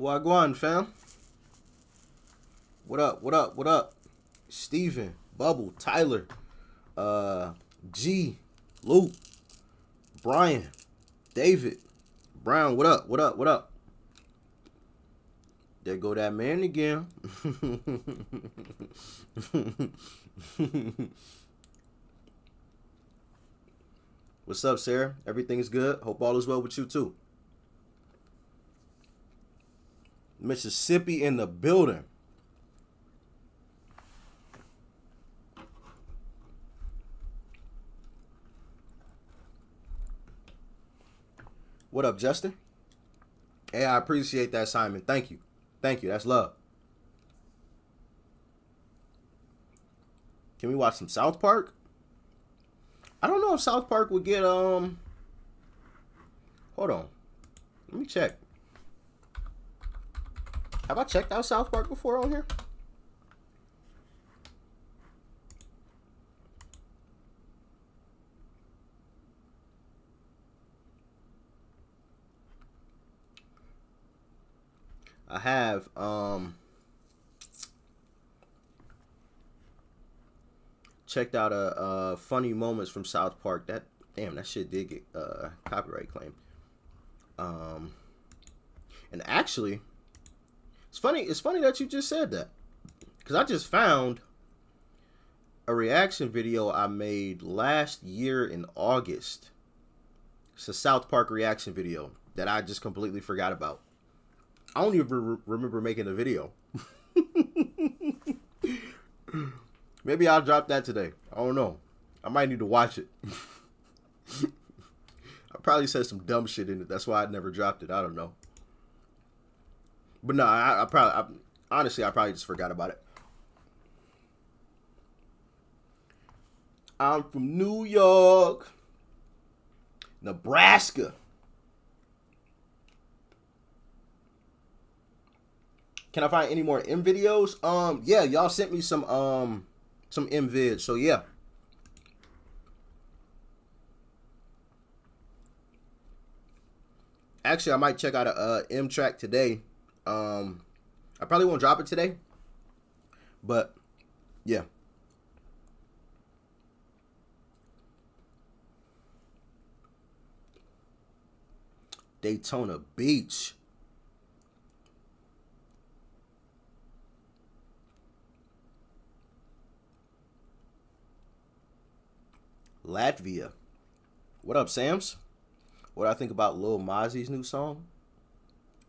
Wagwan, fam. What up? What up? What up? Steven, Bubble, Tyler, G, Luke, Brian, David, Brown. What up? What up? What up? There go that man again. What's up, Sarah? Everything's good. Hope all is well with you too. Mississippi in the building. What up, Justin? Hey, I appreciate that, Simon. Thank you. Thank you. That's love. Can we watch some South Park? I don't know if South Park would get Hold on. Let me check. Have I checked out South Park before on here? I have checked out a funny moments from South Park. That shit did get copyright claimed. And actually, it's funny that you just said that, because I just found a reaction video I made last year in August. It's a South Park reaction video that I just completely forgot about. I don't even remember making a video. Maybe I'll drop that today. I don't know. I might need to watch it. I probably said some dumb shit in it. That's why I never dropped it. I don't know. But no, honestly, I probably just forgot about it. I'm from New York, Nebraska. Can I find any more M videos? Yeah, y'all sent me some M vids, so yeah. Actually, I might check out a M track today. I probably won't drop it today, but yeah. Daytona Beach. Latvia. What up, Sams? What I think about Lil Mozzy's new song?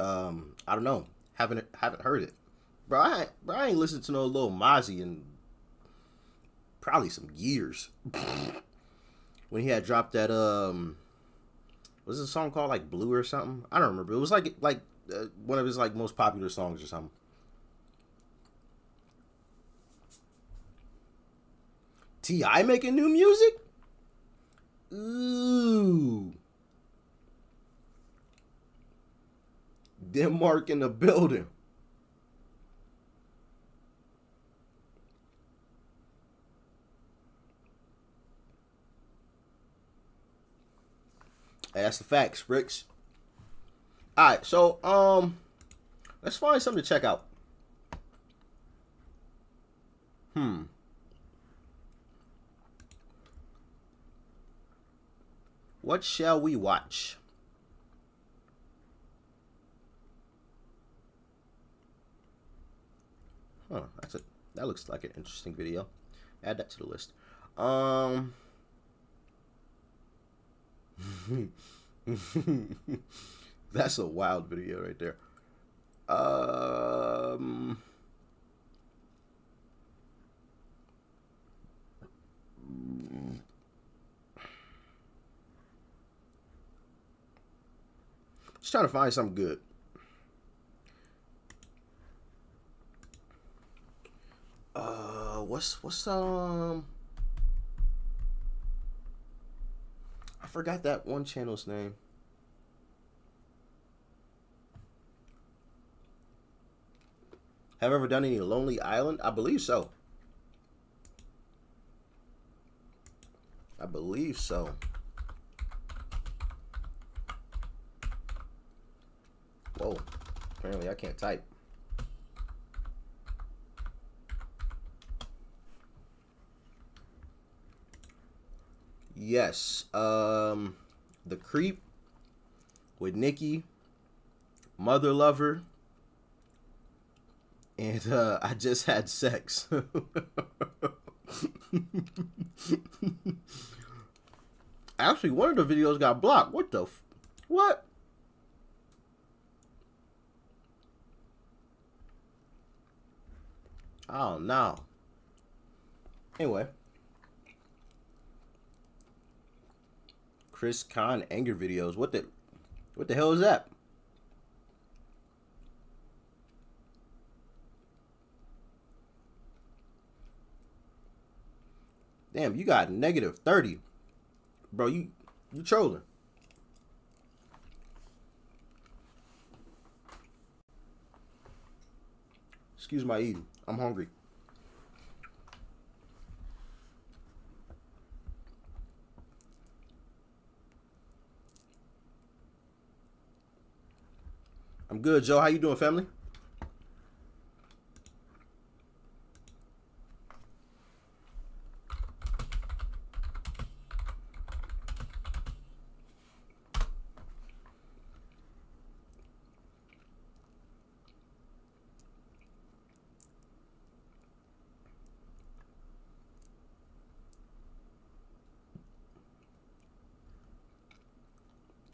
I don't know. Haven't heard it. Bro, I ain't listened to no Lil Mozzy in probably some years. When he had dropped that was it a song called like Blue or something? I don't remember. It was like one of his like most popular songs or something. T.I. making new music? Ooh. Denmark in the building. Hey, that's the facts, Bricks. Alright, so let's find something to check out. What shall we watch? Huh, that looks like an interesting video. Add that to the list. That's a wild video right there. Just trying to find something good. What's I forgot that one channel's name. Have I ever done any Lonely Island? I believe so. I believe so. Whoa. Apparently I can't type. Yes. The Creep with Nikki, Mother Lover, and I Just Had Sex. Actually, one of the videos got blocked. What the what? Oh no. Anyway. Chris Khan anger videos. What the hell is that? Damn, you got -30. Bro, you trolling. Excuse my eating. I'm hungry. I'm good, Joe. How you doing, family?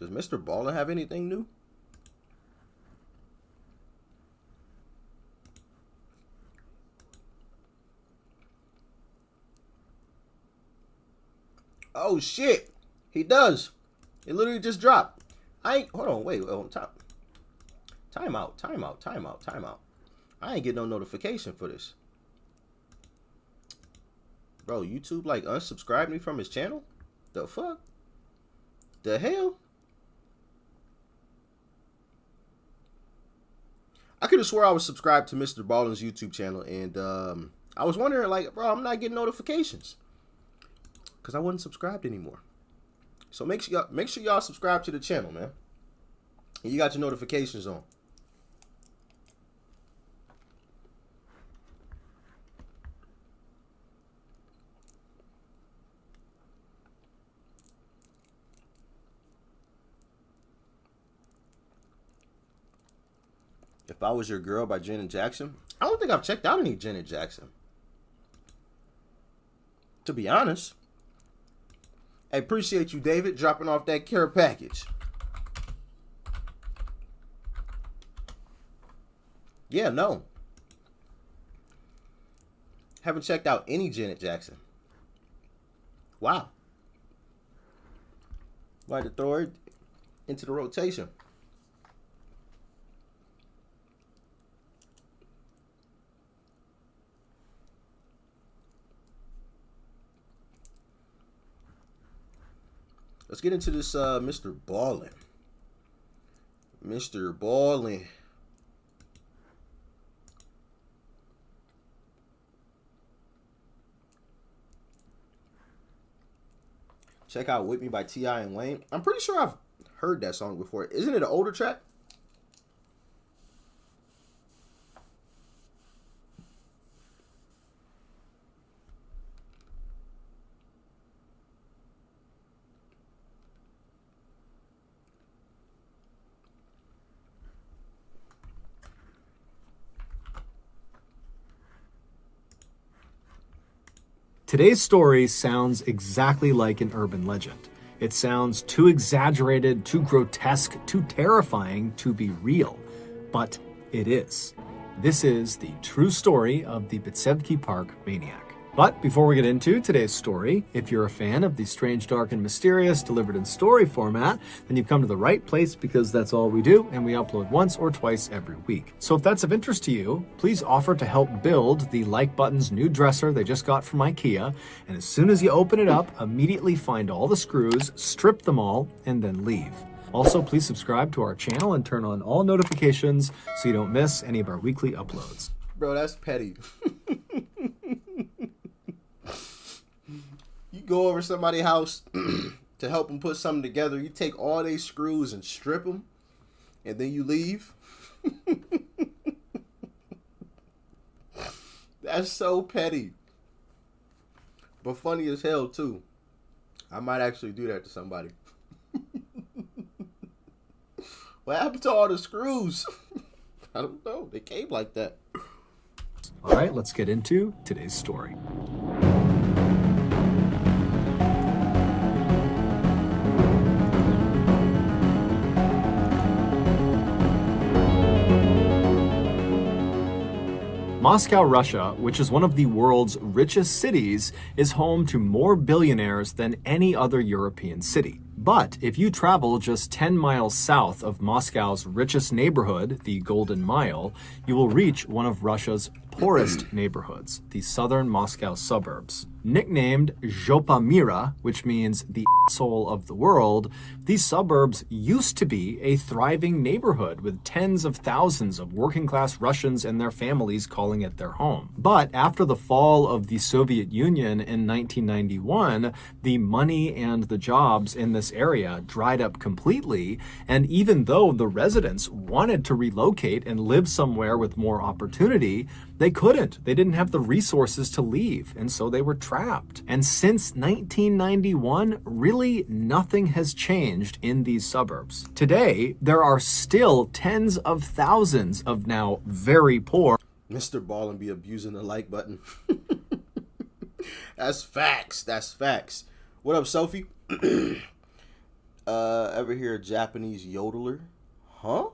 Does Mr. Ballin have anything new? Oh shit, he does. It literally just dropped. Hold on, wait, time out. I ain't get no notification for this. Bro, YouTube like unsubscribed me from his channel? The fuck? The hell? I could have swore I was subscribed to Mr. Ballin's YouTube channel, and I was wondering, like, bro, I'm not getting notifications because I wasn't subscribed anymore. So make sure y'all subscribe to the channel, man. And you got your notifications on. If I Was Your Girl by Janet Jackson. I don't think I've checked out any Janet Jackson, to be honest. I appreciate you, David, dropping off that care package. Yeah, no. Haven't checked out any Janet Jackson. Wow. Why to throw her into the rotation? Let's get into this Mr. Ballin. Mr. Ballin. Check out With Me by T.I. and Wayne. I'm pretty sure I've heard that song before. Isn't it an older track? Today's story sounds exactly like an urban legend. It sounds too exaggerated, too grotesque, too terrifying to be real. But it is. This is the true story of the Bitsevsky Park maniac. But before we get into today's story, if you're a fan of the strange, dark, and mysterious delivered in story format, then you've come to the right place because that's all we do, and we upload once or twice every week. So if that's of interest to you, please offer to help build the Like Button's new dresser they just got from IKEA, and as soon as you open it up, immediately find all the screws, strip them all, and then leave. Also, please subscribe to our channel and turn on all notifications so you don't miss any of our weekly uploads. Bro, that's petty. You go over somebody's house to help them put something together. You take all their screws and strip them, and then you leave. That's so petty. But funny as hell, too. I might actually do that to somebody. What happened to all the screws? I don't know. They came like that. All right, let's get into today's story. Moscow, Russia, which is one of the world's richest cities, is home to more billionaires than any other European city. But if you travel just 10 miles south of Moscow's richest neighborhood, the Golden Mile, you will reach one of Russia's poorest neighborhoods, the southern Moscow suburbs. Nicknamed Zhopamira, which means the asshole of the world, these suburbs used to be a thriving neighborhood with tens of thousands of working-class Russians and their families calling it their home. But after the fall of the Soviet Union in 1991, the money and the jobs in this area dried up completely, and even though the residents wanted to relocate and live somewhere with more opportunity, they couldn't. They didn't have the resources to leave, and so they were trapped. And since 1991, really nothing has changed in these suburbs. Today, there are still tens of thousands of now very poor. Mr. Ball and be abusing the like button. That's facts. That's facts. What up, Sophie? Ever hear a Japanese yodeler? Huh?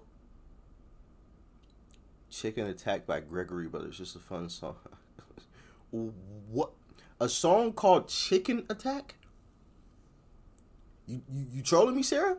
Chicken Attack by Gregory Brothers. Just a fun song. What? A song called Chicken Attack? You trolling me, Sarah?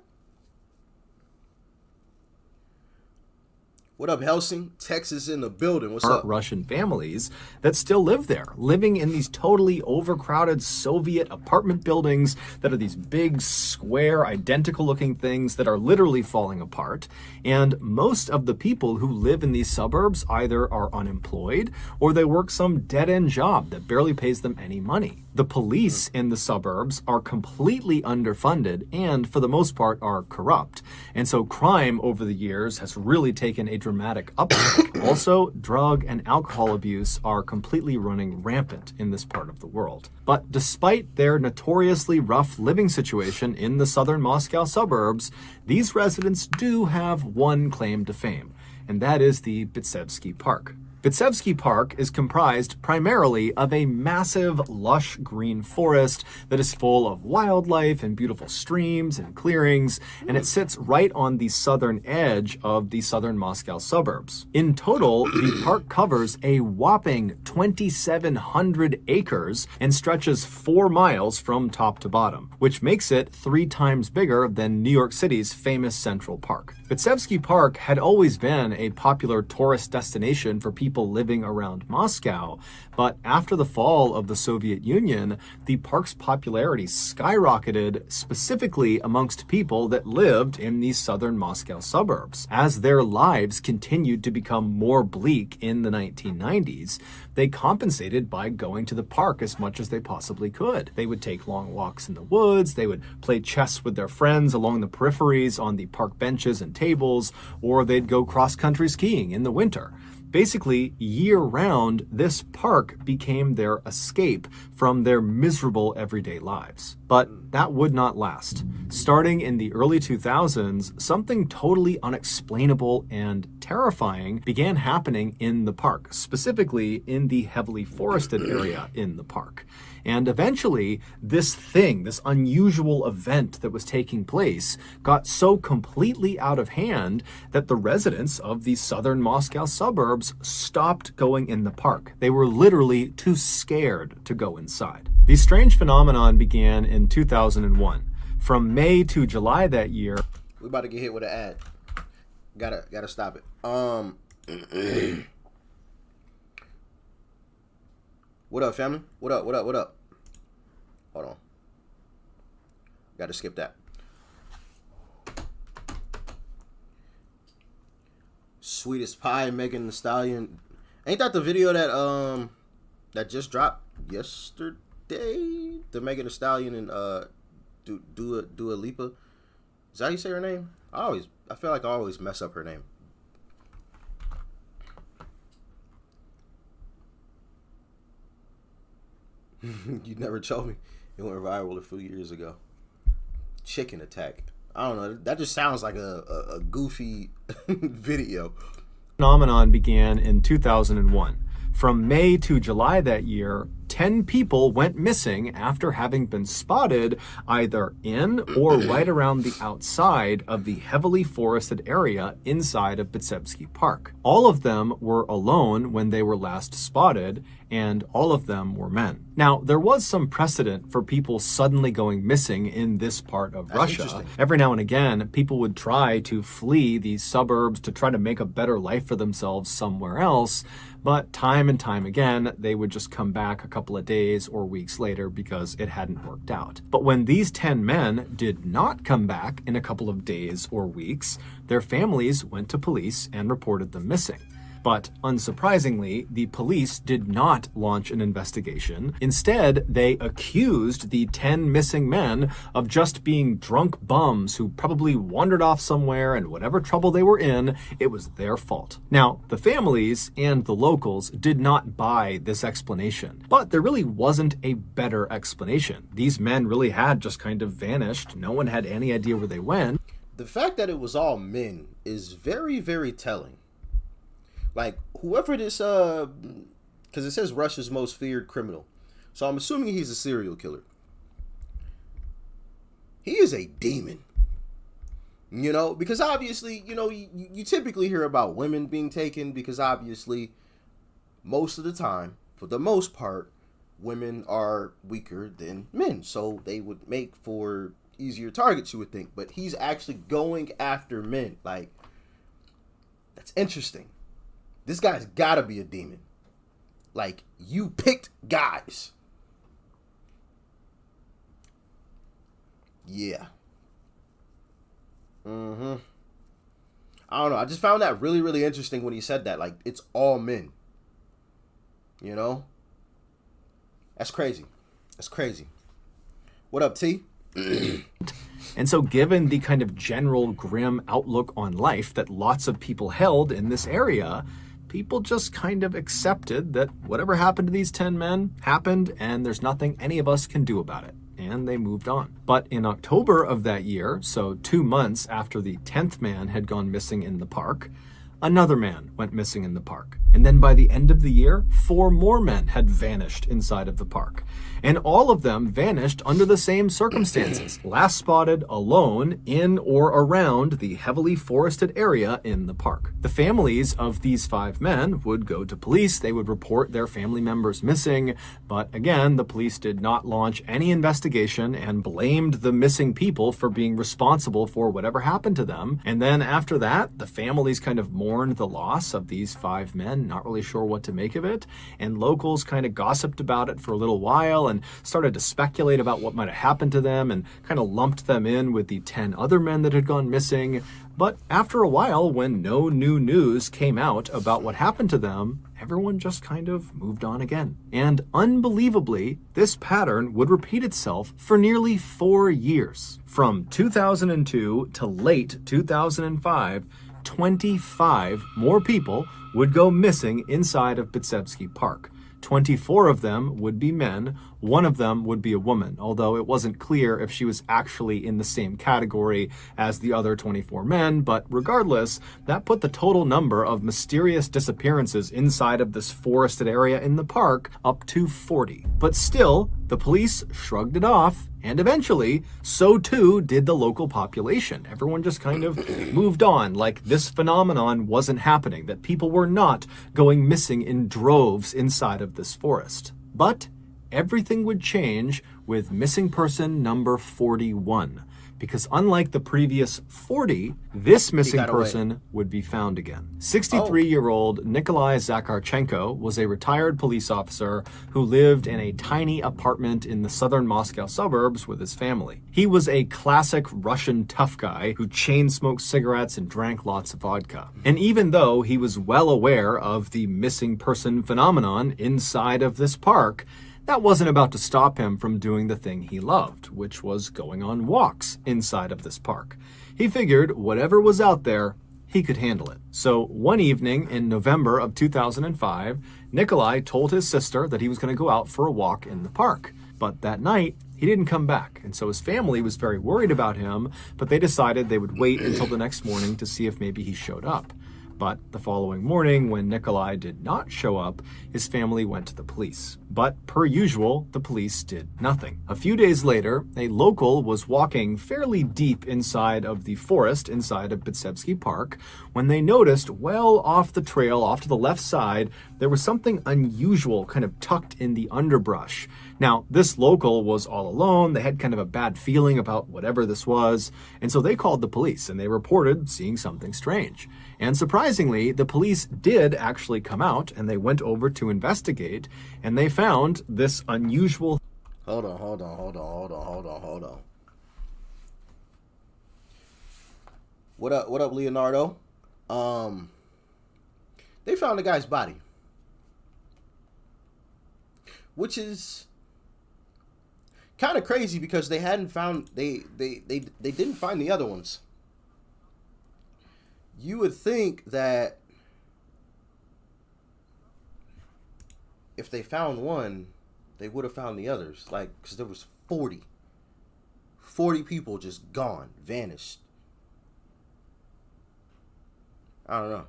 What up, Helsing? Texas in the building. What's up? Russian families that still live there, living in these totally overcrowded Soviet apartment buildings that are these big, square, identical-looking things that are literally falling apart. And most of the people who live in these suburbs either are unemployed or they work some dead-end job that barely pays them any money. The police in the suburbs are completely underfunded and, for the most part, are corrupt. And so crime over the years has really taken a dramatic uptick. Also, drug and alcohol abuse are completely running rampant in this part of the world. But despite their notoriously rough living situation in the southern Moscow suburbs, these residents do have one claim to fame, and that is the Babyyy Park. Babyyy Park is comprised primarily of a massive, lush green forest that is full of wildlife and beautiful streams and clearings, and it sits right on the southern edge of the southern Moscow suburbs. In total, the park covers a whopping 2,700 acres and stretches 4 miles from top to bottom, which makes it 3 times bigger than New York City's famous Central Park. Babyyy Park had always been a popular tourist destination for people living around Moscow, but after the fall of the Soviet Union, the park's popularity skyrocketed, specifically amongst people that lived in the southern Moscow suburbs. As their lives continued to become more bleak in the 1990s, they compensated by going to the park as much as they possibly could. They would take long walks in the woods, they would play chess with their friends along the peripheries on the park benches and tables, or they'd go cross-country skiing in the winter. Basically, year-round, this park became their escape from their miserable everyday lives. But that would not last. Starting in the early 2000s, something totally unexplainable and terrifying began happening in the park, specifically in the heavily forested area in the park. And eventually, this unusual event that was taking place, got so completely out of hand that the residents of the southern Moscow suburbs stopped going in the park. They were literally too scared to go inside. The strange phenomenon began in 2001. From May to July that year, we're about to get hit with an ad. Gotta stop it. What up, family? What up? Hold on. Gotta skip that. Sweetest Pie, Megan Thee Stallion. Ain't that the video that just dropped yesterday? The Megan Thee Stallion and Dua Lipa. Is that how you say her name? I feel like I always mess up her name. You never told me. It went viral a few years ago. Chicken attack. I don't know. That just sounds like a goofy video. Phenomenon began in 2001. From May to July that year, 10 people went missing after having been spotted either in or right around the outside of the heavily forested area inside of Bitsebsky Park. All of them were alone when they were last spotted, and all of them were men. Now, there was some precedent for people suddenly going missing in this part of Russia. Every now and again, people would try to flee these suburbs to try to make a better life for themselves somewhere else, but time and time again, they would just come back a couple of days or weeks later because it hadn't worked out. But when these 10 men did not come back in a couple of days or weeks, their families went to police and reported them missing. But unsurprisingly, the police did not launch an investigation. Instead, they accused the 10 missing men of just being drunk bums who probably wandered off somewhere, and whatever trouble they were in, it was their fault. Now, the families and the locals did not buy this explanation, but there really wasn't a better explanation. These men really had just kind of vanished. No one had any idea where they went. The fact that it was all men is very, very telling. Like, whoever this, because it says Russia's most feared criminal. So I'm assuming he's a serial killer. He is a demon. You know, because obviously, you know, you typically hear about women being taken because obviously, most of the time, for the most part, women are weaker than men. So they would make for easier targets, you would think. But he's actually going after men. Like, that's interesting. This guy's gotta be a demon. Like, you picked guys. Yeah. I don't know. I just found that really, really interesting when he said that. Like, it's all men. You know? That's crazy. That's crazy. What up, T? And so given the kind of general grim outlook on life that lots of people held in this area, people just kind of accepted that whatever happened to these 10 men happened, and there's nothing any of us can do about it. And they moved on. But in October of that year, so 2 months after the 10th man had gone missing in the park, another man went missing in the park. And then by the end of the year, 4 more men had vanished inside of the park. And all of them vanished under the same circumstances. Last spotted alone in or around the heavily forested area in the park. The families of these 5 men would go to police. They would report their family members missing. But again, the police did not launch any investigation and blamed the missing people for being responsible for whatever happened to them. And then after that, the families kind of mourned the loss of these 5 men, not really sure what to make of it. And locals kind of gossiped about it for a little while and started to speculate about what might have happened to them and kind of lumped them in with the 10 other men that had gone missing. But after a while, when no new news came out about what happened to them, everyone just kind of moved on again. And unbelievably, this pattern would repeat itself for nearly 4 years. From 2002 to late 2005, 25 more people would go missing inside of Bitsebsky Park. 24 of them would be men, 1 of them would be a woman, although it wasn't clear if she was actually in the same category as the other 24 men, but regardless, that put the total number of mysterious disappearances inside of this forested area in the park up to 40. But still, the police shrugged it off, and eventually, so too did the local population. Everyone just kind of moved on, like this phenomenon wasn't happening, that people were not going missing in droves inside of this forest. But everything would change with missing person number 41. Because unlike the previous 40, this missing person would be found again. 63-year-old Nikolai Zakharchenko was a retired police officer who lived in a tiny apartment in the southern Moscow suburbs with his family. He was a classic Russian tough guy who chain-smoked cigarettes and drank lots of vodka. And even though he was well aware of the missing person phenomenon inside of this park, that wasn't about to stop him from doing the thing he loved, which was going on walks inside of this park. He figured whatever was out there, he could handle it. So one evening in November of 2005, Nikolai told his sister that he was going to go out for a walk in the park. But that night, he didn't come back, and so his family was very worried about him, but they decided they would wait until the next morning to see if maybe he showed up. But the following morning, when Nikolai did not show up, his family went to the police. But per usual, the police did nothing. A few days later, a local was walking fairly deep inside of the forest inside of Bitsevsky Park when they noticed well off the trail, off to the left side, there was something unusual kind of tucked in the underbrush. Now, this local was all alone. They had kind of a bad feeling about whatever this was, and so they called the police and they reported seeing something strange. And surprisingly, the police did actually come out and they went over to investigate and they found this unusual. Hold on. What up, Leonardo? They found the guy's body, which is kind of crazy because they hadn't found they didn't find the other ones. You would think that if they found one, they would have found the others. Like, because there was 40 people just gone, vanished. I don't know.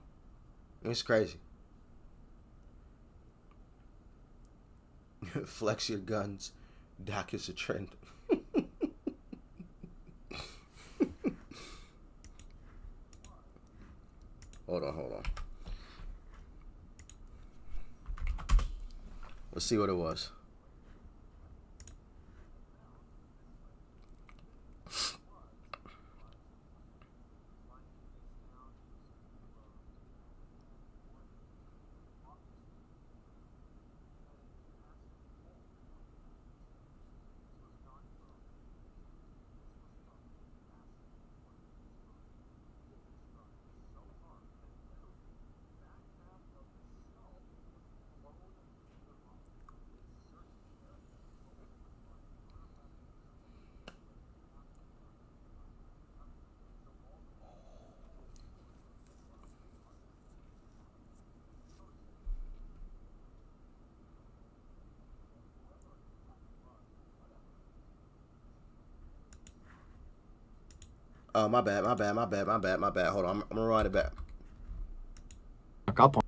It's crazy. Flex your guns. Doc is a trend. Hold on. Let's see what it was. Oh, my bad. Hold on, I'm gonna rewind it back. Up on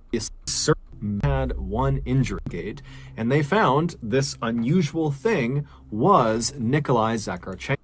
had one injury gate, and they found this unusual thing was Nikolai Zakharchenko.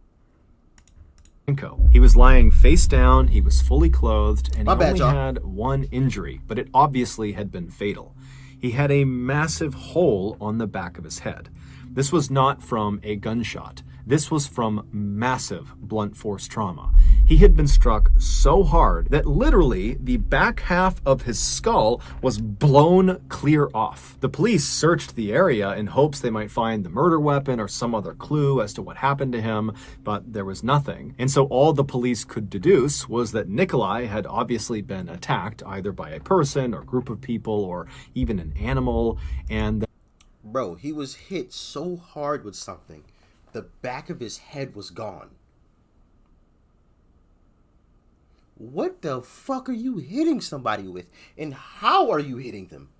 He was lying face down, he was fully clothed, and he only had one injury, but it obviously had been fatal. He had a massive hole on the back of his head. This was not from a gunshot. This was from massive blunt force trauma. He had been struck so hard that literally the back half of his skull was blown clear off. The police searched the area in hopes they might find the murder weapon or some other clue as to what happened to him, but there was nothing. And so all the police could deduce was that Nikolai had obviously been attacked either by a person or group of people or even an animal, and bro, he was hit so hard with something, the back of his head was gone. What the fuck are you hitting somebody with? And how are you hitting them?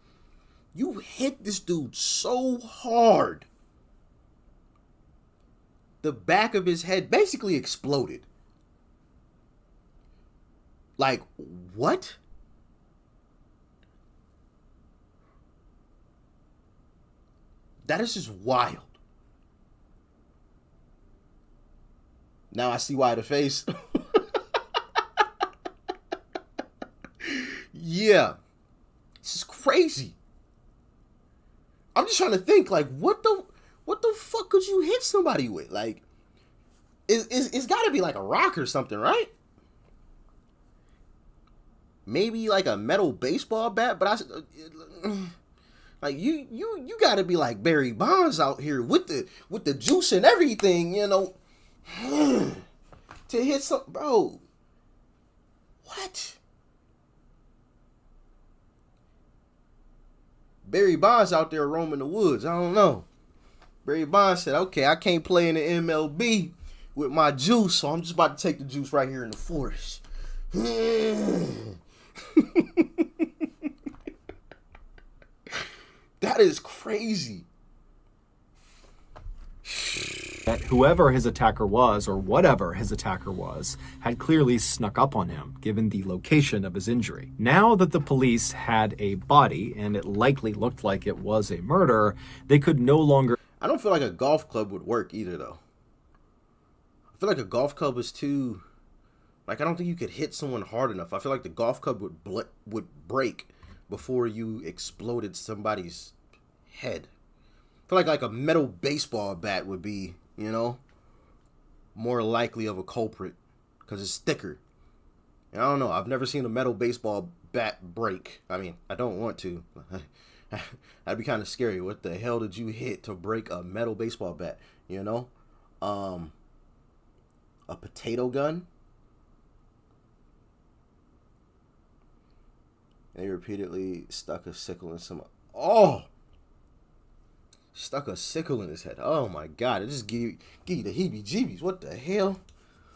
You hit this dude so hard. The back of his head basically exploded. Like, what? That is just wild. Now I see why the face. Yeah. This is crazy. I'm just trying to think, like, what the fuck could you hit somebody with? Like, it's gotta be like a rock or something, right? Maybe like a metal baseball bat, but like you gotta be like Barry Bonds out here with the juice and everything, you know, to hit some, bro. What? Barry Bonds out there roaming the woods. I don't know. Barry Bonds said, okay, I can't play in the MLB with my juice, so I'm just about to take the juice right here in the forest. That is crazy. That whoever his attacker was, or whatever his attacker was, had clearly snuck up on him, given the location of his injury. Now that the police had a body, and it likely looked like it was a murder, they could no longer... I don't feel like a golf club would work either, though. I feel like a golf club is too... Like, I don't think you could hit someone hard enough. I feel like the golf club would break before you exploded somebody's head. I feel like a metal baseball bat would be, you know, more likely of a culprit because it's thicker. And I don't know. I've never seen a metal baseball bat break. I mean, I don't want to. That'd be kind of scary. What the hell did you hit to break a metal baseball bat? You know? A potato gun? They repeatedly stuck a sickle in some... Oh! Stuck a sickle in his head. Oh my God. It just give you the heebie-jeebies. What the hell?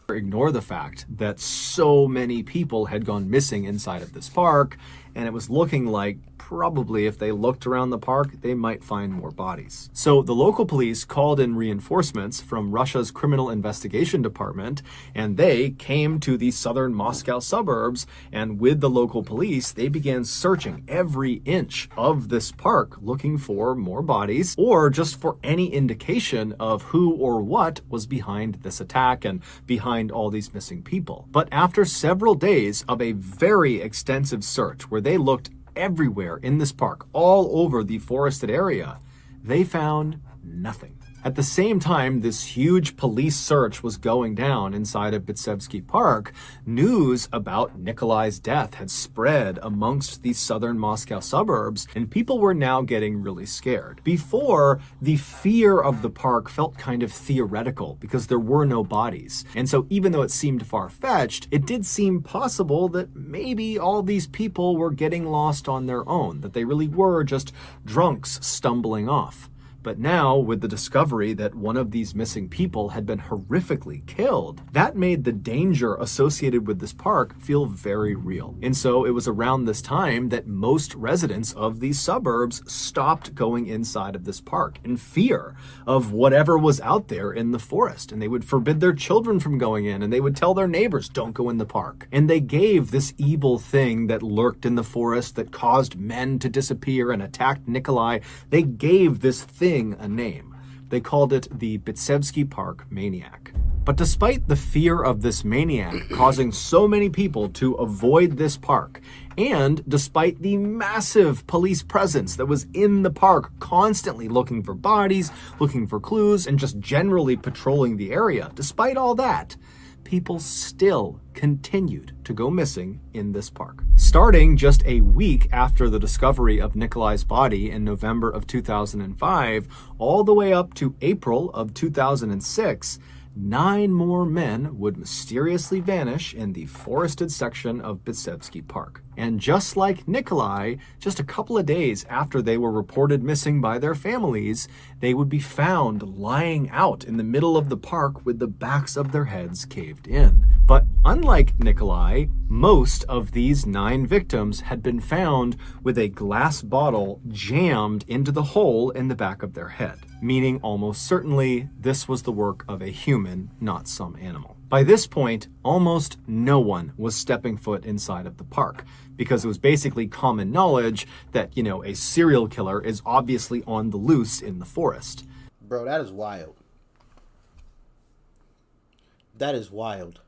Ignore the fact that so many people had gone missing inside of this park, and it was looking like probably if they looked around the park, they might find more bodies. So the local police called in reinforcements from Russia's Criminal Investigation Department, and they came to the southern Moscow suburbs, and with the local police, they began searching every inch of this park, looking for more bodies, or just for any indication of who or what was behind this attack and behind all these missing people. But after several days of a very extensive search where they looked everywhere in this park, all over the forested area, they found nothing. At the same time this huge police search was going down inside of Bitsevsky Park, news about Nikolai's death had spread amongst the southern Moscow suburbs, and people were now getting really scared. Before, the fear of the park felt kind of theoretical because there were no bodies. And so even though it seemed far-fetched, it did seem possible that maybe all these people were getting lost on their own, that they really were just drunks stumbling off. But now, with the discovery that one of these missing people had been horrifically killed, that made the danger associated with this park feel very real. And so it was around this time that most residents of these suburbs stopped going inside of this park in fear of whatever was out there in the forest. And they would forbid their children from going in, and they would tell their neighbors, don't go in the park. And they gave this evil thing that lurked in the forest that caused men to disappear and attacked Nikolai, they gave this thing a name. They called it the Bitsevsky Park Maniac. But despite the fear of this maniac causing so many people to avoid this park, and despite the massive police presence that was in the park constantly looking for bodies, looking for clues, and just generally patrolling the area, despite all that, people still continued to go missing in this park. Starting just a week after the discovery of Nikolai's body in November of 2005, all the way up to April of 2006, 9 more men would mysteriously vanish in the forested section of Bitsevsky Park. And just like Nikolai, just a couple of days after they were reported missing by their families, they would be found lying out in the middle of the park with the backs of their heads caved in. But unlike Nikolai, most of these 9 victims had been found with a glass bottle jammed into the hole in the back of their head, meaning almost certainly this was the work of a human, not some animal. By this point, almost no one was stepping foot inside of the park, because it was basically common knowledge that, you know, a serial killer is obviously on the loose in the forest. Bro, that is wild. That is wild.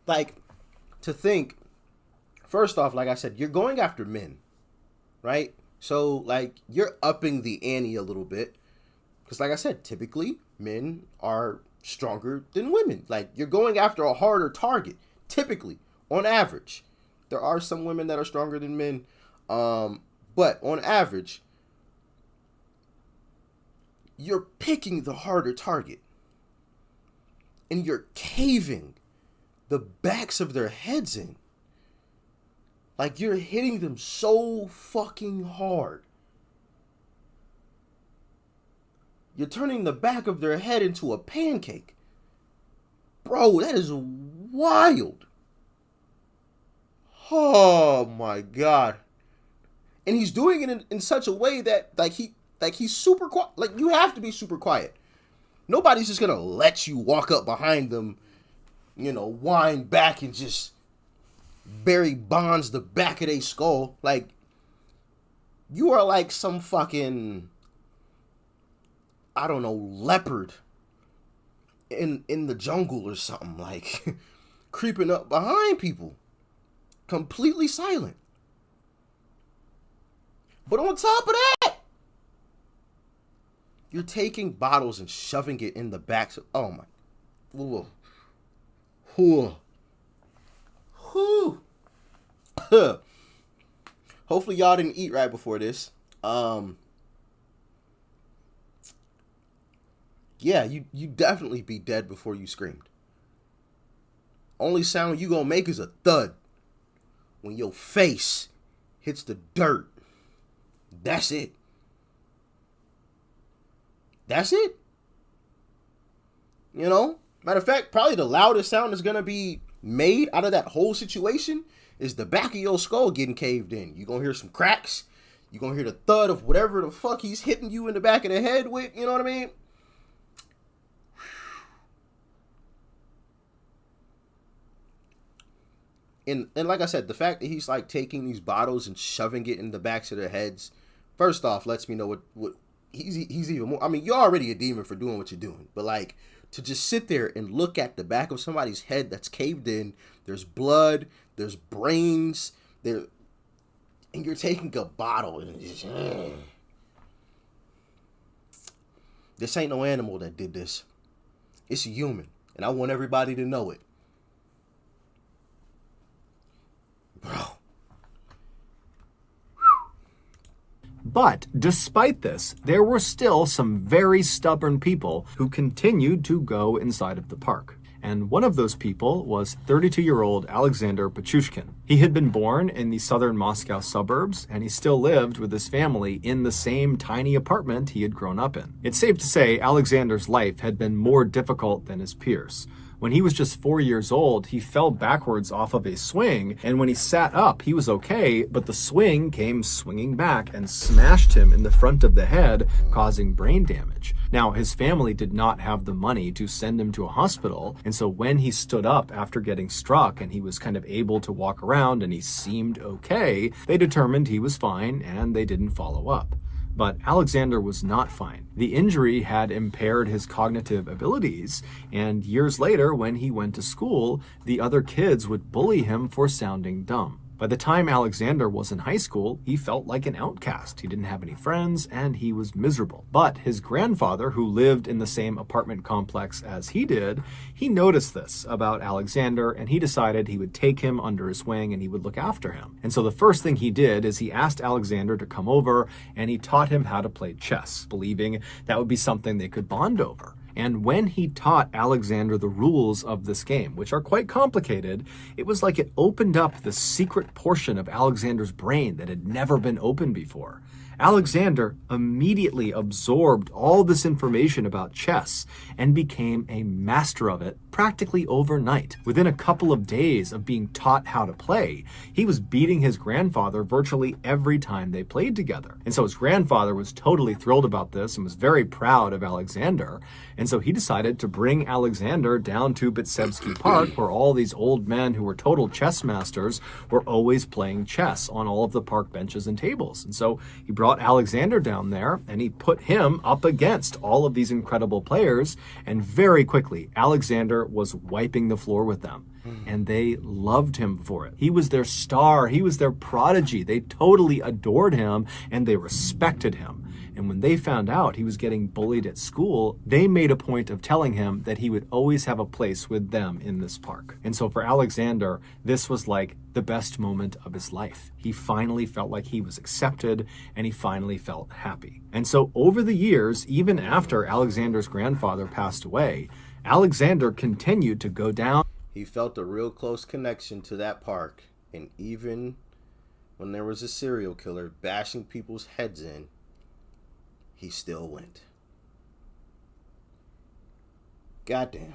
Like, to think, first off, like I said, you're going after men, right? So, like, you're upping the ante a little bit. Because, like I said, typically, men are stronger than women. Like, you're going after a harder target, typically, on average. There are some women that are stronger than men, but on average, you're picking the harder target. And you're caving the backs of their heads in. Like, you're hitting them so fucking hard. You're turning the back of their head into a pancake. Bro, that is wild. Oh my god. And he's doing it in such a way that he's super quiet. Like, you have to be super quiet. Nobody's just gonna let you walk up behind them, wind back and just Barry Bonds the back of their skull. Like, you are like some fucking, I don't know, leopard in the jungle or something, like creeping up behind people, completely silent. But on top of that, you're taking bottles and shoving it in the backs of, oh my, whoa, whoa, whoa. Hopefully y'all didn't eat right before this. Yeah, you definitely be dead before you screamed. Only sound you gonna make is a thud when your face hits the dirt. That's it. That's it. Matter of fact, probably the loudest sound that's gonna be made out of that whole situation is the back of your skull getting caved in. You're gonna hear some cracks. You're gonna hear the thud of whatever the fuck he's hitting you in the back of the head with. You know what I mean? And like I said, the fact that he's like taking these bottles and shoving it in the backs of their heads, first off, lets me know what he's even more. I mean, you're already a demon for doing what you're doing, but like to just sit there and look at the back of somebody's head that's caved in, there's blood, there's brains, there, and you're taking a bottle and just, this ain't no animal that did this. It's a human, and I want everybody to know it. Bro. But despite this, there were still some very stubborn people who continued to go inside of the park. And one of those people was 32-year-old Alexander Pachuchin. He had been born in the southern Moscow suburbs, and he still lived with his family in the same tiny apartment he had grown up in. It's safe to say Alexander's life had been more difficult than his peers. When he was just 4 years old, he fell backwards off of a swing, and when he sat up, he was okay, but the swing came swinging back and smashed him in the front of the head, causing brain damage. Now, his family did not have the money to send him to a hospital, and so when he stood up after getting struck and he was kind of able to walk around and he seemed okay, they determined he was fine and they didn't follow up. But Alexander was not fine. The injury had impaired his cognitive abilities, and years later, when he went to school, the other kids would bully him for sounding dumb. By the time Alexander was in high school, he felt like an outcast. He didn't have any friends, and he was miserable. But his grandfather, who lived in the same apartment complex as he did, he noticed this about Alexander, and he decided he would take him under his wing and he would look after him. And so the first thing he did is he asked Alexander to come over, and he taught him how to play chess, believing that would be something they could bond over. And when he taught Alexander the rules of this game, which are quite complicated, it was like it opened up the secret portion of Alexander's brain that had never been opened before. Alexander immediately absorbed all this information about chess and became a master of it practically overnight. Within a couple of days of being taught how to play, he was beating his grandfather virtually every time they played together. And so his grandfather was totally thrilled about this and was very proud of Alexander. And so he decided to bring Alexander down to Bitsevsky Park, where all these old men who were total chess masters were always playing chess on all of the park benches and tables. And so he brought Alexander down there and he put him up against all of these incredible players, and very quickly Alexander was wiping the floor with them. And they loved him for it. He was their star. He was their prodigy. They totally adored him and they respected him. And when they found out he was getting bullied at school, they made a point of telling him that he would always have a place with them in this park. And so for Alexander, this was like the best moment of his life. He finally felt like he was accepted and he finally felt happy. And so over the years, even after Alexander's grandfather passed away, Alexander continued to go down. He felt a real close connection to that park, and even when there was a serial killer bashing people's heads in, he still went. Goddamn.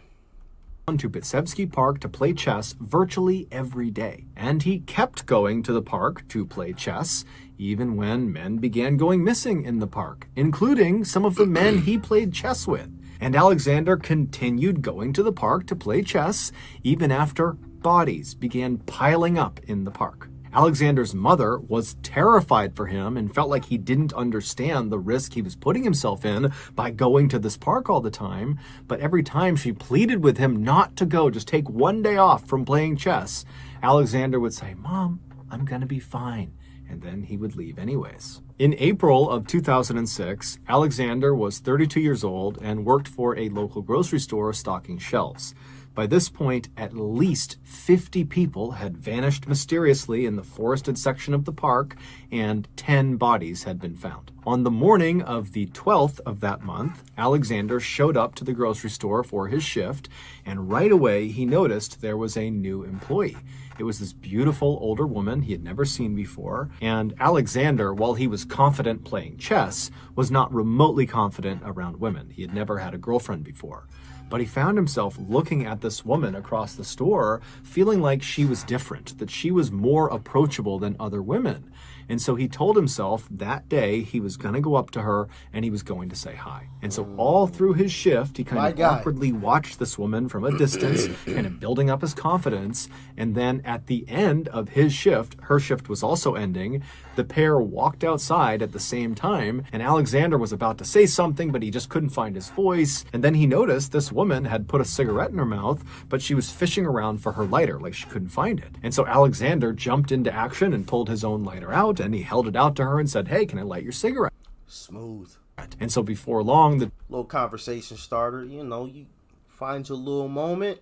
to Babyyy Park to play chess virtually every day. And he kept going to the park to play chess, even when men began going missing in the park, including some of the men he played chess with. And Alexander continued going to the park to play chess, even after bodies began piling up in the park. Alexander's mother was terrified for him and felt like he didn't understand the risk he was putting himself in by going to this park all the time. But every time she pleaded with him not to go, just take one day off from playing chess, Alexander would say, "Mom, I'm gonna be fine." And then he would leave anyways. In April of 2006, Alexander was 32 years old and worked for a local grocery store stocking shelves. By this point, at least 50 people had vanished mysteriously in the forested section of the park, and 10 bodies had been found. On the morning of the 12th of that month, Alexander showed up to the grocery store for his shift, and right away he noticed there was a new employee. It was this beautiful older woman he had never seen before, and Alexander, while he was confident playing chess, was not remotely confident around women. He had never had a girlfriend before. But he found himself looking at this woman across the store, feeling like she was different, that she was more approachable than other women. And so he told himself that day he was going to go up to her and he was going to say hi. And so all through his shift, he kind of awkwardly watched this woman from a distance, kind of building up his confidence. And then at the end of his shift, her shift was also ending, the pair walked outside at the same time, and Alexander was about to say something, but he just couldn't find his voice. And then he noticed this woman had put a cigarette in her mouth, but she was fishing around for her lighter, like she couldn't find it. And so Alexander jumped into action and pulled his own lighter out, and he held it out to her and said, "Hey, can I light your cigarette?" Smooth. And so before long, the little conversation starter, you find your little moment.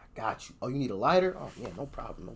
I got you. Oh, you need a lighter? Oh, yeah, no problem.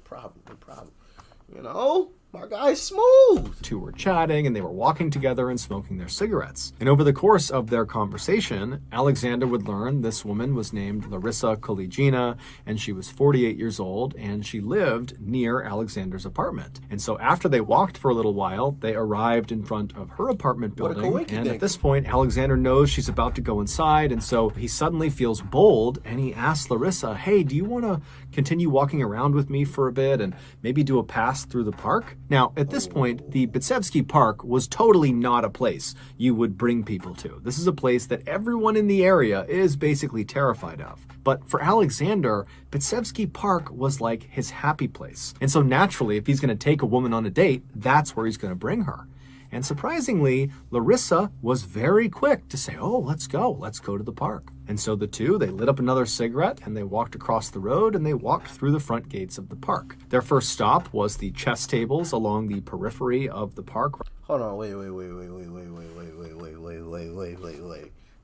My guy's smooth. Two were chatting and they were walking together and smoking their cigarettes. And over the course of their conversation, Alexander would learn this woman was named Larissa Koligina, and she was 48 years old, and she lived near Alexander's apartment. And so after they walked for a little while, they arrived in front of her apartment building. And at this point, Alexander knows she's about to go inside, and so he suddenly feels bold and he asks Larissa, "Hey, do you want to continue walking around with me for a bit and maybe do a pass through the park?" Now, at this point, the Babyyy Park was totally not a place you would bring people to. This is a place that everyone in the area is basically terrified of. But for Alexander, Babyyy Park was like his happy place. And so naturally, if he's going to take a woman on a date, that's where he's going to bring her. And surprisingly, Larissa was very quick to say, "Oh, let's go to the park." And so the two, they lit up another cigarette and they walked across the road and they walked through the front gates of the park. Their first stop was the chess tables along the periphery of the park. Hold on, wait.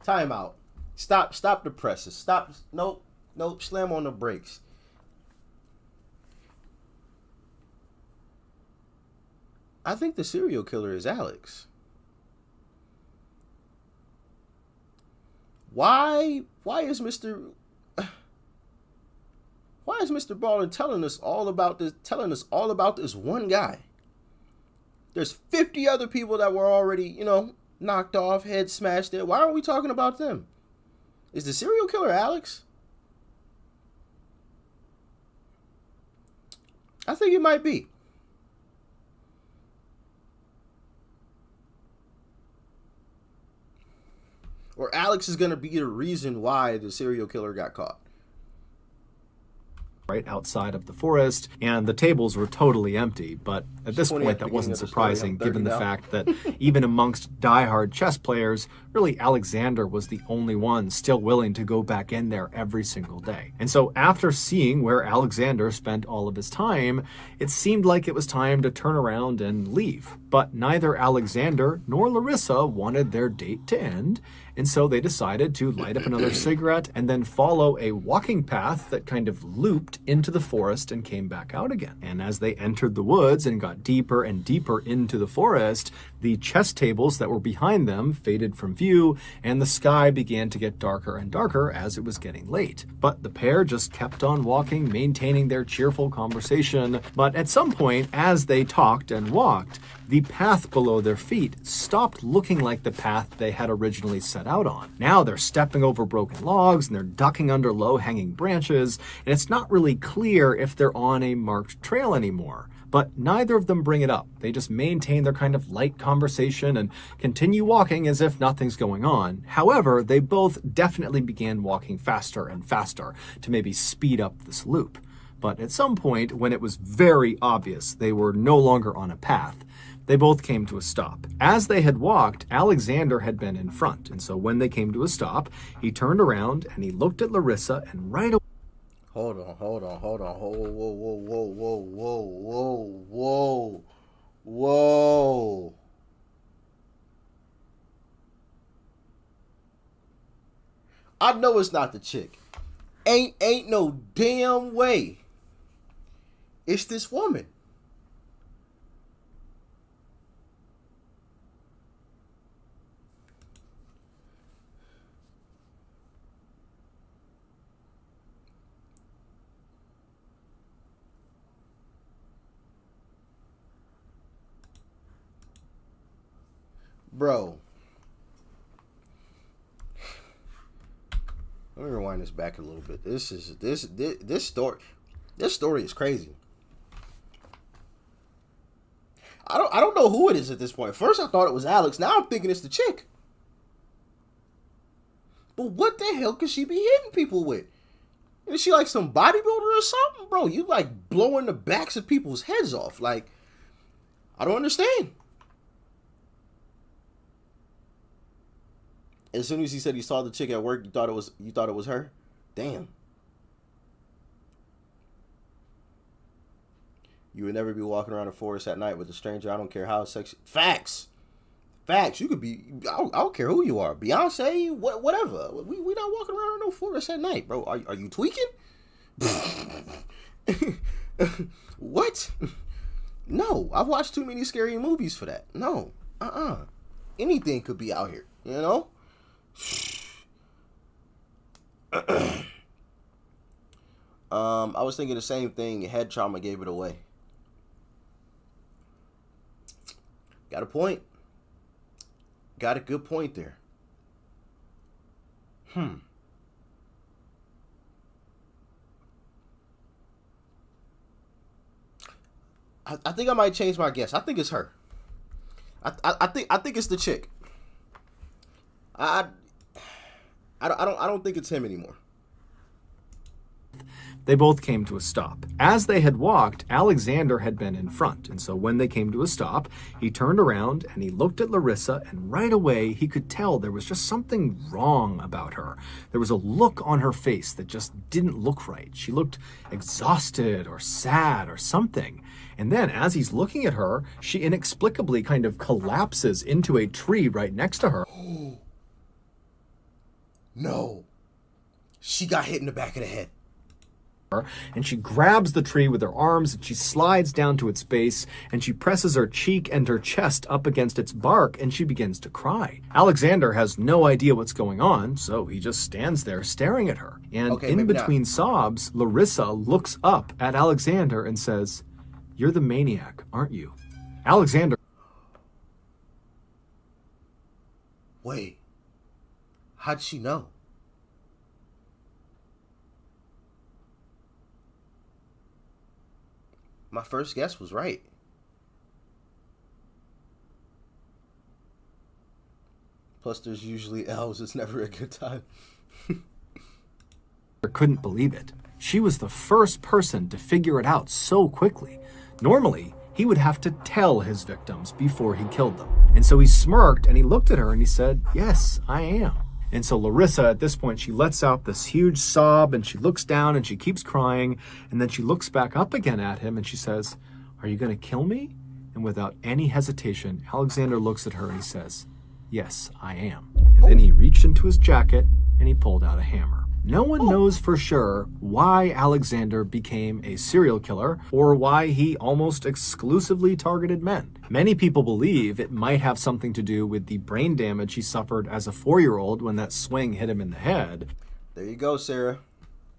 Time out. Stop the presses. Stop. Nope, slam on the brakes. I think the serial killer is Alex. Why is Mr. Baldwin telling us all about this one guy? There's 50 other people that were already, knocked off, head smashed in. Why aren't we talking about them? Is the serial killer Alex? I think it might be. Or Alex is going to be the reason why the serial killer got caught. Right outside of the forest, and the tables were totally empty. But at this point, that wasn't surprising, given the fact that even amongst diehard chess players, really Alexander was the only one still willing to go back in there every single day. And so after seeing where Alexander spent all of his time, it seemed like it was time to turn around and leave. But neither Alexander nor Larissa wanted their date to end, and so they decided to light up another cigarette and then follow a walking path that kind of looped into the forest and came back out again. And as they entered the woods and got deeper and deeper into the forest, the chess tables that were behind them faded from view, and the sky began to get darker and darker as it was getting late. But the pair just kept on walking, maintaining their cheerful conversation. But at some point, as they talked and walked, the path below their feet stopped looking like the path they had originally set out on. Now they're stepping over broken logs and they're ducking under low-hanging branches, and it's not really clear if they're on a marked trail anymore. But neither of them bring it up. They just maintain their kind of light conversation and continue walking as if nothing's going on. However, they both definitely began walking faster and faster to maybe speed up this loop. But at some point, when it was very obvious they were no longer on a path, they both came to a stop. As they had walked, Alexander had been in front, and so when they came to a stop, he turned around and he looked at Larissa, and right away... Hold on. Whoa. I know it's not the chick. Ain't no damn way. It's this woman. Bro, let me rewind this back a little bit. This story is crazy. I don't know who it is at this point. First I thought it was Alex. Now I'm thinking it's the chick. But what the hell could she be hitting people with? Is she like some bodybuilder or something? Bro, you like blowing the backs of people's heads off. Like, I don't understand. As soon as he said he saw the chick at work, you thought it was her? Damn. You would never be walking around the forest at night with a stranger. I don't care how sexy. Facts. You could be. I don't care who you are. Beyonce, whatever. We not walking around in no forest at night, bro. Are you tweaking? What? No, I've watched too many scary movies for that. No. Anything could be out here, you know? I was thinking the same thing. Head trauma gave it away. Got a point. Got a good point there. I think I might change my guess. I think it's her. I think it's the chick. I don't think it's him anymore. They both came to a stop. As they had walked, Alexander had been in front, and so when they came to a stop, he turned around and he looked at Larissa, and right away he could tell there was just something wrong about her. There was a look on her face that just didn't look right. She looked exhausted or sad or something. And then as he's looking at her, she inexplicably kind of collapses into a tree right next to her. No. She got hit in the back of the head. And she grabs the tree with her arms and she slides down to its base and she presses her cheek and her chest up against its bark and she begins to cry. Alexander has no idea what's going on, so he just stands there staring at her. And in between sobs, Larissa looks up at Alexander and says, "You're the maniac, aren't you?" Alexander. Wait. How'd she know? My first guess was right. Plus, there's usually L's. It's never a good time. Couldn't believe it. She was the first person to figure it out so quickly. Normally, he would have to tell his victims before he killed them. And so he smirked and he looked at her and he said, "Yes, I am." And so Larissa, at this point, she lets out this huge sob and she looks down and she keeps crying. And then she looks back up again at him and she says, "Are you going to kill me?" And without any hesitation, Alexander looks at her and he says, "Yes, I am." And then he reached into his jacket and he pulled out a hammer. No one knows for sure why Alexander became a serial killer or why he almost exclusively targeted men. Many people believe it might have something to do with the brain damage he suffered as a 4-year-old when that swing hit him in the head. There you go, Sarah.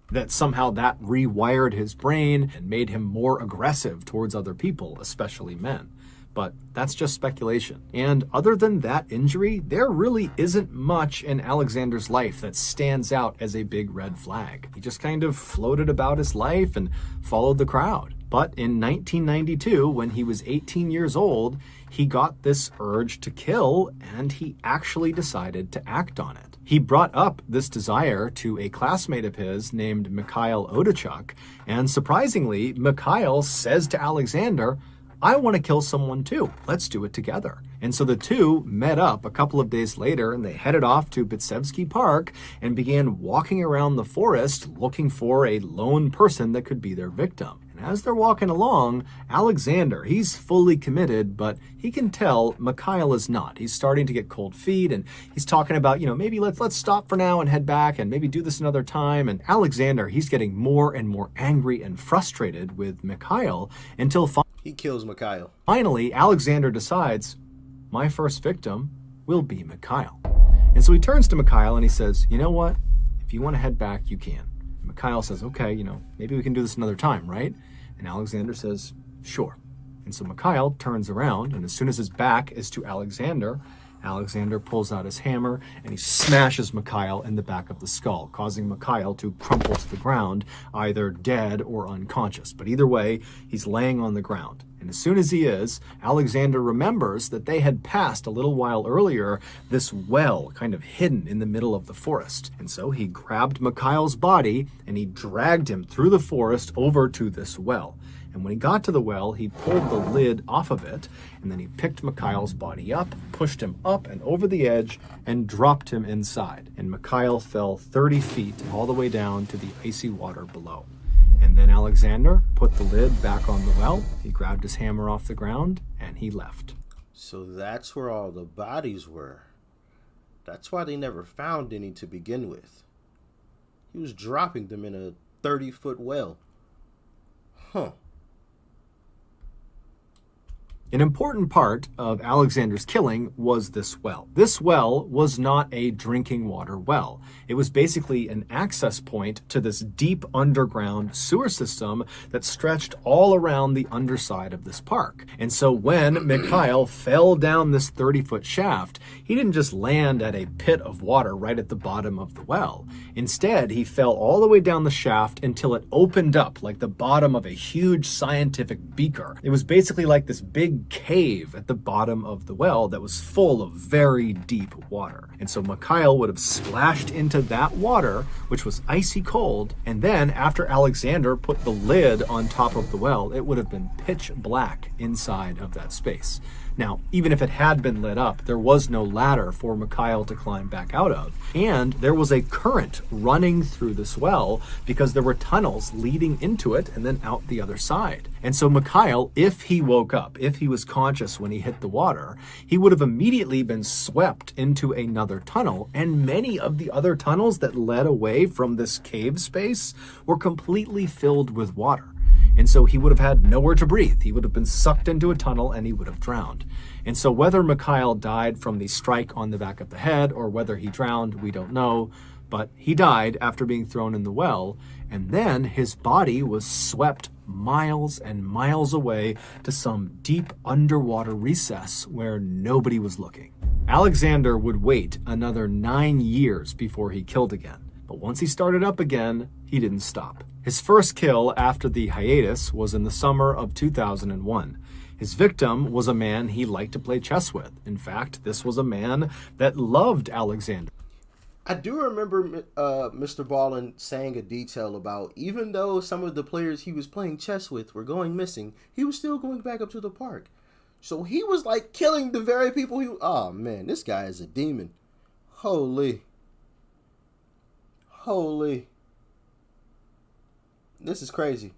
That somehow that rewired his brain and made him more aggressive towards other people, especially men. But that's just speculation. And other than that injury, there really isn't much in Alexander's life that stands out as a big red flag. He just kind of floated about his life and followed the crowd. But in 1992, when he was 18 years old, he got this urge to kill, and he actually decided to act on it. He brought up this desire to a classmate of his named Mikhail Odachuk, and surprisingly, Mikhail says to Alexander, "I want to kill someone too. Let's do it together." And so the two met up a couple of days later, and they headed off to Bitsevsky Park and began walking around the forest looking for a lone person that could be their victim. And as they're walking along, Alexander, he's fully committed, but he can tell Mikhail is not. He's starting to get cold feet, and he's talking about, maybe let's stop for now and head back and maybe do this another time. And Alexander, he's getting more and more angry and frustrated with Mikhail until he kills Mikhail. Finally, Alexander decides, my first victim will be Mikhail. And so he turns to Mikhail and he says, "You know what? If you want to head back, you can." And Mikhail says, "Okay, maybe we can do this another time, right?" And Alexander says, "Sure." And so Mikhail turns around, and as soon as his back is to Alexander, Alexander pulls out his hammer and he smashes Mikhail in the back of the skull, causing Mikhail to crumple to the ground, either dead or unconscious. But either way, he's laying on the ground. And as soon as he is, Alexander remembers that they had passed a little while earlier this well kind of hidden in the middle of the forest. And so he grabbed Mikhail's body and he dragged him through the forest over to this well. And when he got to the well, he pulled the lid off of it, and then he picked Mikhail's body up, pushed him up and over the edge, and dropped him inside. And Mikhail fell 30 feet all the way down to the icy water below. And then Alexander put the lid back on the well, he grabbed his hammer off the ground, and he left. So that's where all the bodies were. That's why they never found any to begin with. He was dropping them in a 30-foot well. Huh. An important part of Alexander's killing was this well. This well was not a drinking water well. It was basically an access point to this deep underground sewer system that stretched all around the underside of this park. And so when Mikhail fell down this 30-foot shaft, he didn't just land at a pit of water right at the bottom of the well. Instead, he fell all the way down the shaft until it opened up like the bottom of a huge scientific beaker. It was basically like this big cave at the bottom of the well that was full of very deep water. And so Mikhail would have splashed into that water, which was icy cold, and then after Alexander put the lid on top of the well, it would have been pitch black inside of that space. Now, even if it had been lit up, there was no ladder for Mikhail to climb back out of. And there was a current running through this well because there were tunnels leading into it and then out the other side. And so Mikhail, if he woke up, if he was conscious when he hit the water, he would have immediately been swept into another tunnel. And many of the other tunnels that led away from this cave space were completely filled with water. And so he would have had nowhere to breathe. He would have been sucked into a tunnel and he would have drowned. And so whether Mikhail died from the strike on the back of the head or whether he drowned, we don't know. But he died after being thrown in the well. And then his body was swept miles and miles away to some deep underwater recess where nobody was looking. Alexander would wait another 9 years before he killed again. But once he started up again, he didn't stop. His first kill after the hiatus was in the summer of 2001. His victim was a man he liked to play chess with. In fact, this was a man that loved Alexander. I do remember Mr. Ballin saying a detail about even though some of the players he was playing chess with were going missing, he was still going back up to the park. So he was like killing the very people he... Oh man, this guy is a demon. Holy. This is crazy.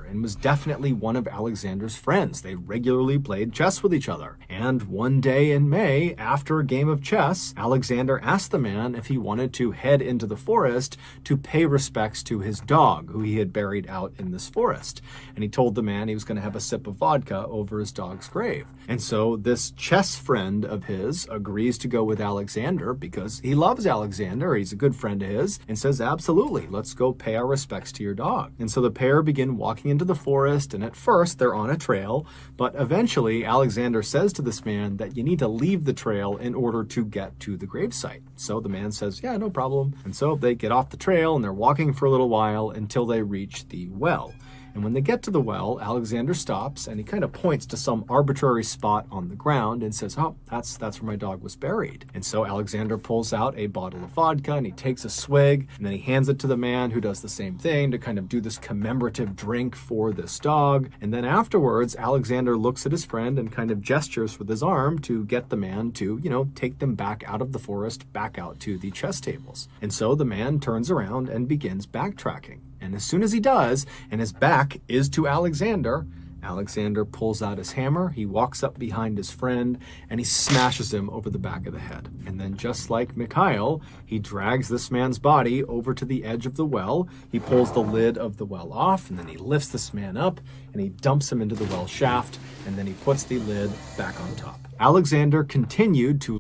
And was definitely one of Alexander's friends. They regularly played chess with each other. And one day in May, after a game of chess, Alexander asked the man if he wanted to head into the forest to pay respects to his dog, who he had buried out in this forest. And he told the man he was going to have a sip of vodka over his dog's grave. And so this chess friend of his agrees to go with Alexander because he loves Alexander. He's a good friend of his and says, absolutely, let's go pay our respects to your dog. And so the pair begin walking walking into the forest, and at first they're on a trail, but eventually Alexander says to this man that you need to leave the trail in order to get to the gravesite. So the man says, yeah, no problem. And so they get off the trail and they're walking for a little while until they reach the well. And when they get to the well, Alexander stops and he kind of points to some arbitrary spot on the ground and says, oh, that's where my dog was buried. And so Alexander pulls out a bottle of vodka and he takes a swig, and then he hands it to the man, who does the same thing to kind of do this commemorative drink for this dog. And then afterwards, Alexander looks at his friend and kind of gestures with his arm to get the man to, take them back out of the forest, back out to the chess tables. And so the man turns around and begins backtracking. And as soon as he does, and his back is to Alexander, Alexander pulls out his hammer, he walks up behind his friend, and he smashes him over the back of the head. And then just like Mikhail, he drags this man's body over to the edge of the well, he pulls the lid of the well off, and then he lifts this man up, and he dumps him into the well shaft, and then he puts the lid back on top. Alexander continued to...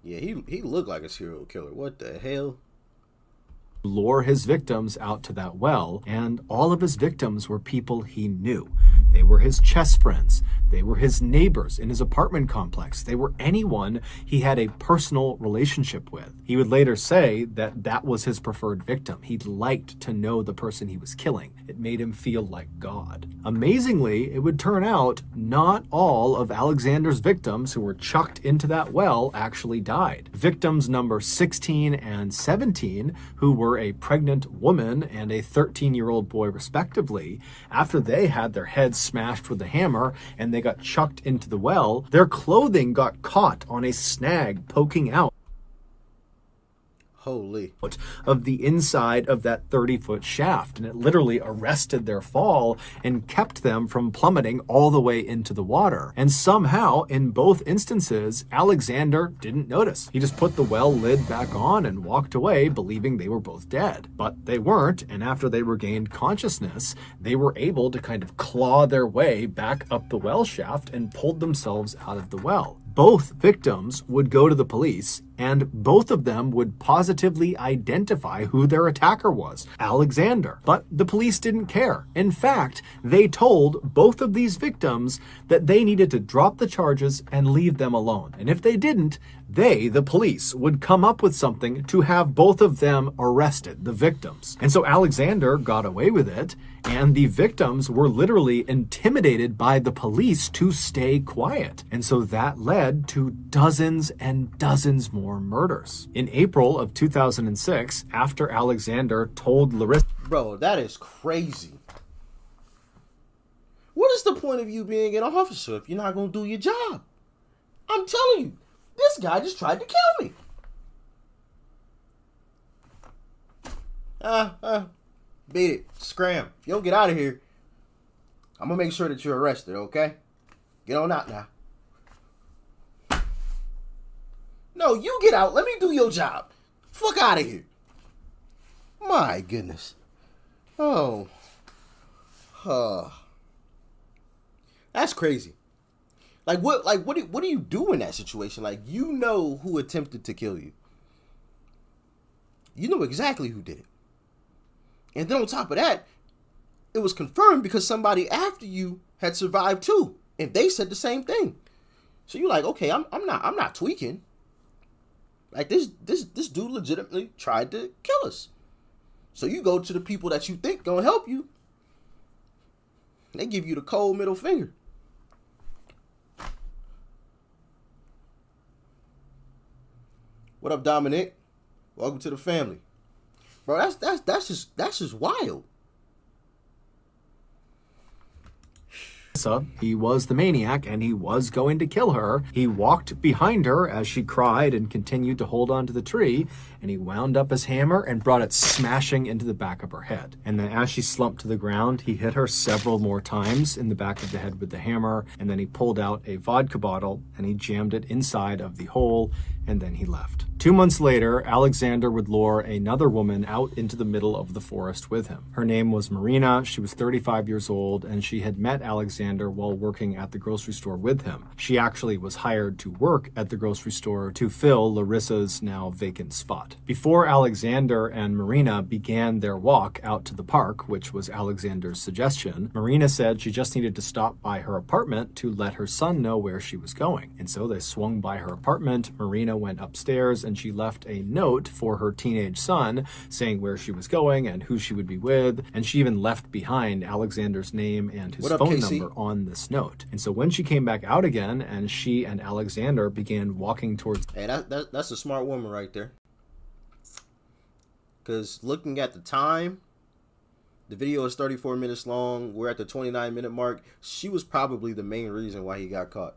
Yeah, he looked like a serial killer. What the hell? Lure his victims out to that well, and all of his victims were people he knew. They were his chess friends. They were his neighbors in his apartment complex. They were anyone he had a personal relationship with. He would later say that that was his preferred victim. He liked to know the person he was killing. It made him feel like God. Amazingly, it would turn out not all of Alexander's victims who were chucked into that well actually died. Victims number 16 and 17, who were a pregnant woman and a 13-year-old boy respectively, after they had their heads smashed with a hammer and they got chucked into the well, their clothing got caught on a snag poking out Holy. Of the inside of that 30-foot shaft, and it literally arrested their fall and kept them from plummeting all the way into the water. And somehow, in both instances, Alexander didn't notice. He just put the well lid back on and walked away, believing they were both dead. But they weren't, and after they regained consciousness, they were able to kind of claw their way back up the well shaft and pulled themselves out of the well. Both victims would go to the police, and both of them would positively identify who their attacker was, Alexander. But the police didn't care. In fact, they told both of these victims that they needed to drop the charges and leave them alone. And if they didn't, they, the police, would come up with something to have both of them arrested, the victims. And so Alexander got away with it, and the victims were literally intimidated by the police to stay quiet. And so that led to dozens and dozens more murders. In April of 2006, after Alexander told Larissa... Bro, that is crazy. What is the point of you being an officer if you're not going to do your job? I'm telling you, this guy just tried to kill me. Beat it. Scram. If you don't get out of here, I'm going to make sure that you're arrested, okay? Get on out now. No, you get out. Let me do your job. Fuck out of here. My goodness. Oh. That's crazy. What do you do in that situation? Like, you know who attempted to kill you. You know exactly who did it. And then on top of that, it was confirmed because somebody after you had survived too. And they said the same thing. So you're like, okay, I'm not tweaking. Like, this dude legitimately tried to kill us. So you go to the people that you think gonna help you. They give you the cold middle finger. What up, Dominic? Welcome to the family. Bro, that's just wild. He was the maniac, and he was going to kill her. He walked behind her as she cried and continued to hold on to the tree, and he wound up his hammer and brought it smashing into the back of her head. And then as she slumped to the ground, he hit her several more times in the back of the head with the hammer, and then he pulled out a vodka bottle and he jammed it inside of the hole, and then he left. 2 months later, Alexander would lure another woman out into the middle of the forest with him. Her name was Marina. She was 35 years old, and she had met Alexander while working at the grocery store with him. She actually was hired to work at the grocery store to fill Larissa's now vacant spot. Before Alexander and Marina began their walk out to the park, which was Alexander's suggestion, Marina said she just needed to stop by her apartment to let her son know where she was going. And so they swung by her apartment. Marina went upstairs and she left a note for her teenage son saying where she was going and who she would be with. And she even left behind Alexander's name and his phone number on this note. And so when she came back out again and she and Alexander began walking towards... Hey, that's a smart woman right there. Because looking at the time, the video is 34 minutes long. We're at the 29-minute mark. She was probably the main reason why he got caught.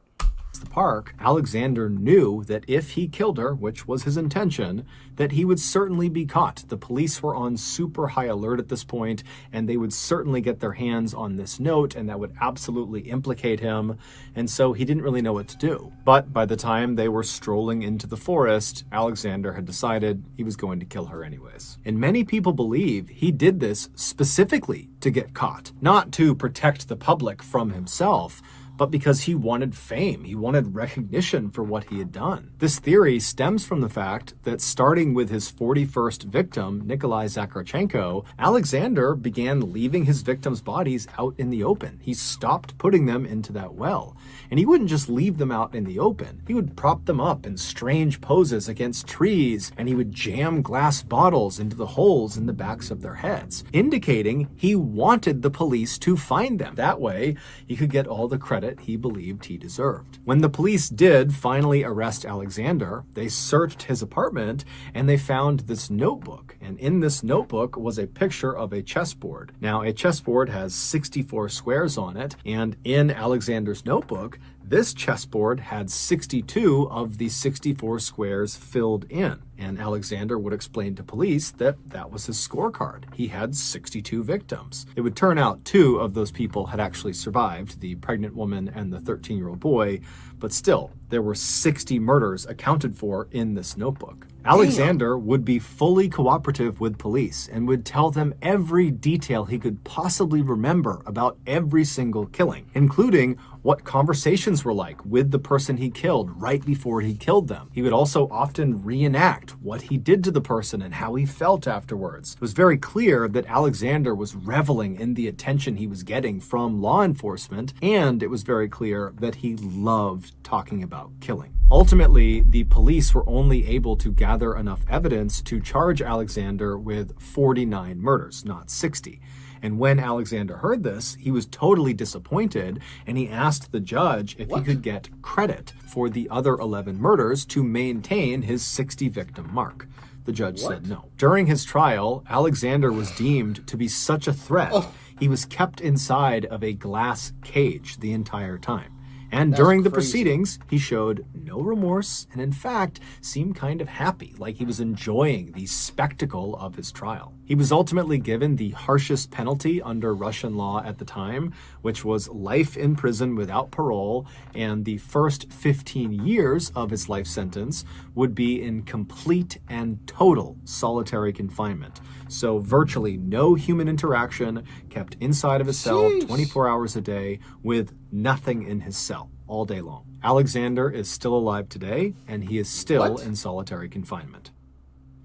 The park, Alexander knew that if he killed her, which was his intention, that he would certainly be caught. The police were on super high alert at this point, and they would certainly get their hands on this note, and that would absolutely implicate him, and so he didn't really know what to do. But by the time they were strolling into the forest, Alexander had decided he was going to kill her anyways. And many people believe he did this specifically to get caught, not to protect the public from himself, but because he wanted fame. He wanted recognition for what he had done. This theory stems from the fact that starting with his 41st victim, Nikolai Zakharchenko, Alexander began leaving his victims' bodies out in the open. He stopped putting them into that well. And he wouldn't just leave them out in the open. He would prop them up in strange poses against trees, and he would jam glass bottles into the holes in the backs of their heads, indicating he wanted the police to find them. That way, he could get all the credit he believed he deserved. When the police did finally arrest Alexander, they searched his apartment and they found this notebook. And in this notebook was a picture of a chessboard. Now, a chessboard has 64 squares on it, and in Alexander's notebook, this chessboard had 62 of the 64 squares filled in. And Alexander would explain to police that that was his scorecard. He had 62 victims. It would turn out 2 of those people had actually survived, the pregnant woman and the 13-year-old boy, but still, there were 60 murders accounted for in this notebook. Alexander would be fully cooperative with police and would tell them every detail he could possibly remember about every single killing, including what conversations were like with the person he killed right before he killed them. He would also often reenact what he did to the person and how he felt afterwards. It was very clear that Alexander was reveling in the attention he was getting from law enforcement, and it was very clear that he loved talking about killing. Ultimately, the police were only able to gather enough evidence to charge Alexander with 49 murders, not 60. And when Alexander heard this, he was totally disappointed, and he asked the judge if he could get credit for the other 11 murders to maintain his 60-victim mark. The judge said no. During his trial, Alexander was deemed to be such a threat, he was kept inside of a glass cage the entire time. And during the proceedings, he showed no remorse and, in fact, seemed kind of happy, like he was enjoying the spectacle of his trial. He was ultimately given the harshest penalty under Russian law at the time, which was life in prison without parole, and the first 15 years of his life sentence would be in complete and total solitary confinement. So virtually no human interaction, kept inside of his cell 24 hours a day with nothing in his cell all day long. Alexander is still alive today, and he is still in solitary confinement.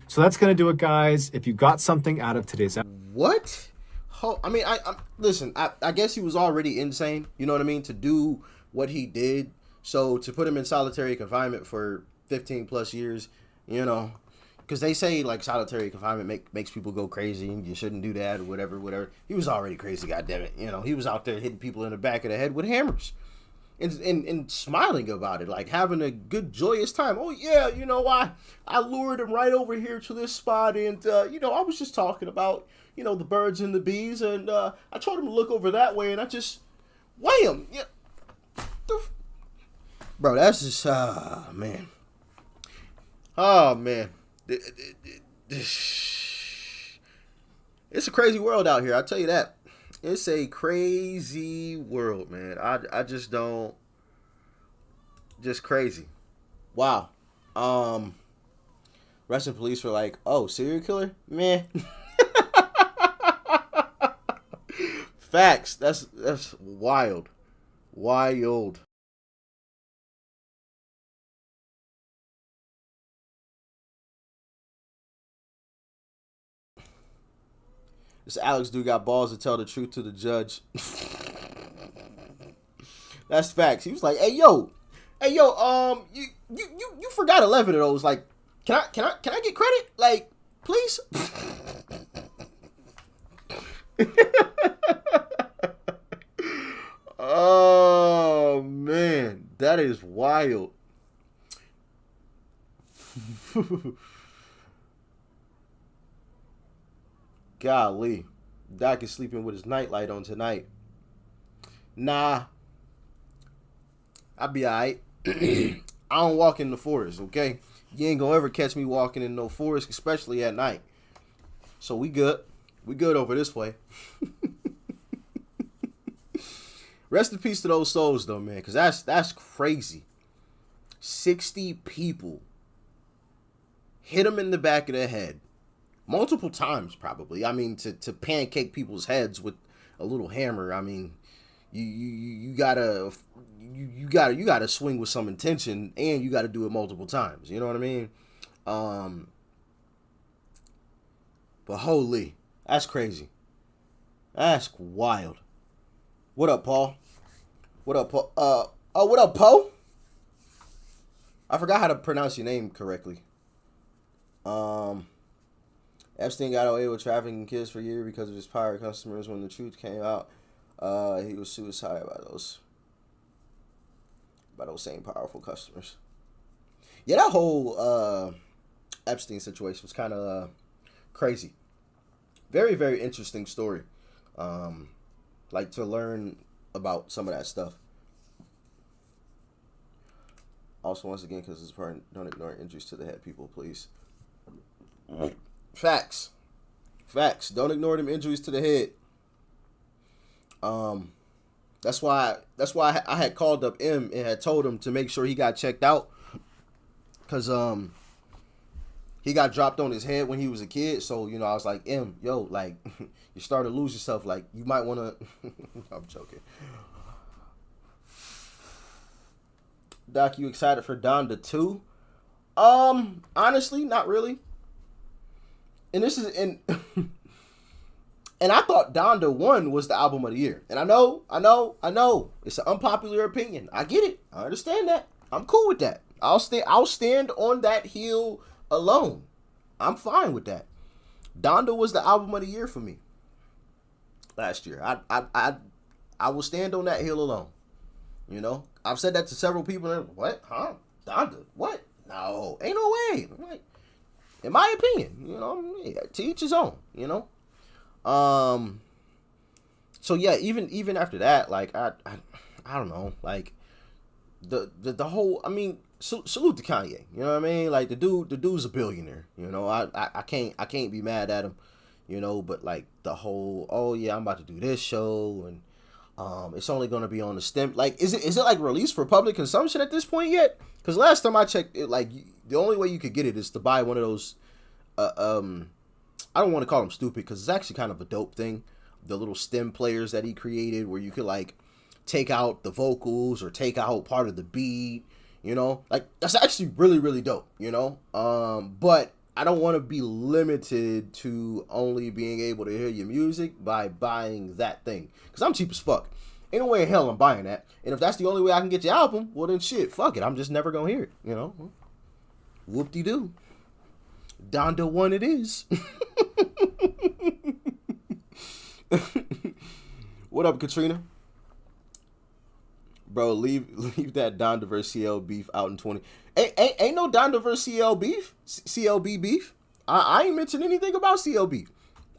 So that's going to do it, guys. If you got something out of today's episode... What? I mean, listen, I guess he was already insane, you know what I mean, to do what he did. So to put him in solitary confinement for 15 plus years, you know... Because they say, like, solitary confinement makes people go crazy and you shouldn't do that or whatever. He was already crazy, goddammit. You know, he was out there hitting people in the back of the head with hammers and smiling about it, like having a good, joyous time. Oh, yeah, you know, I lured him right over here to this spot and, you know, I was just talking about, you know, the birds and the bees and I told him to look over that way and I just, wham! Yeah. Bro, that's just, man. Oh, man. It's a crazy world out here, I'll tell you that. It's a crazy world, man. I just don't... Just crazy. Wow. Russian police were like, oh, serial killer? Man. Facts. That's wild. Wild. This Alex dude got balls to tell the truth to the judge. That's facts. He was like, hey yo, you forgot 11 of those. Like, can I get credit? Like, please. Oh man, that is wild. Golly, Doc is sleeping with his nightlight on tonight. Nah, I'll be alright. I don't walk in the forest, okay? You ain't gonna ever catch me walking in no forest, especially at night. So we good. We good over this way. Rest in peace to those souls, though, man, because that's crazy. 60 people hit them in the back of the head. Multiple times, probably. I mean, to pancake people's heads with a little hammer. I mean, you gotta swing with some intention, and you gotta do it multiple times. You know what I mean? But holy, that's crazy. That's wild. What up, Paul? What up, Paul? What up, Poe? I forgot how to pronounce your name correctly. Epstein got away with trafficking kids for years because of his pirate customers. When the truth came out, he was suicided by those same powerful customers. Yeah, that whole Epstein situation was kind of crazy. Very, very interesting story. Like to learn about some of that stuff. Also, once again, because it's part, don't ignore injuries to the head, people, please. Facts. Don't ignore them injuries to the head. That's why I had called up M and had told him to make sure he got checked out, cause he got dropped on his head when he was a kid. So I was like, M, yo, like you starting to lose yourself. Like you might want to. I'm joking. Doc, you excited for Donda 2? Honestly, not really. And this is and I thought Donda 1 was the album of the year. And I know. It's an unpopular opinion. I get it. I understand that. I'm cool with that. I'll stand on that hill alone. I'm fine with that. Donda was the album of the year for me last year. I will stand on that hill alone. I've said that to several people. And what? Huh? Donda? What? No, ain't no way. I'm like, in my opinion, to each his own. So yeah, even after that, like I don't know, like the whole. I mean, salute to Kanye. You know what I mean? Like the dude's a billionaire. I can't be mad at him. But like the whole, oh yeah, I'm about to do this show and. It's only going to be on the stem. Like, is it like released for public consumption at this point yet? Because last time I checked, it, like the only way you could get it is to buy one of those. I don't want to call them stupid because it's actually kind of a dope thing. The little stem players that he created, where you could like take out the vocals or take out part of the beat. Like that's actually really really dope. But I don't want to be limited to only being able to hear your music by buying that thing. Because I'm cheap as fuck. Ain't no way in hell I'm buying that. And if that's the only way I can get your album, well then shit, fuck it. I'm just never going to hear it, Whoop-de-doo. Donda 1 it is. What up, Katrina? Bro, leave that Donda vs. CL beef out in 20. Ain't no Donda vs. CL beef. CLB beef. I ain't mentioned anything about CLB.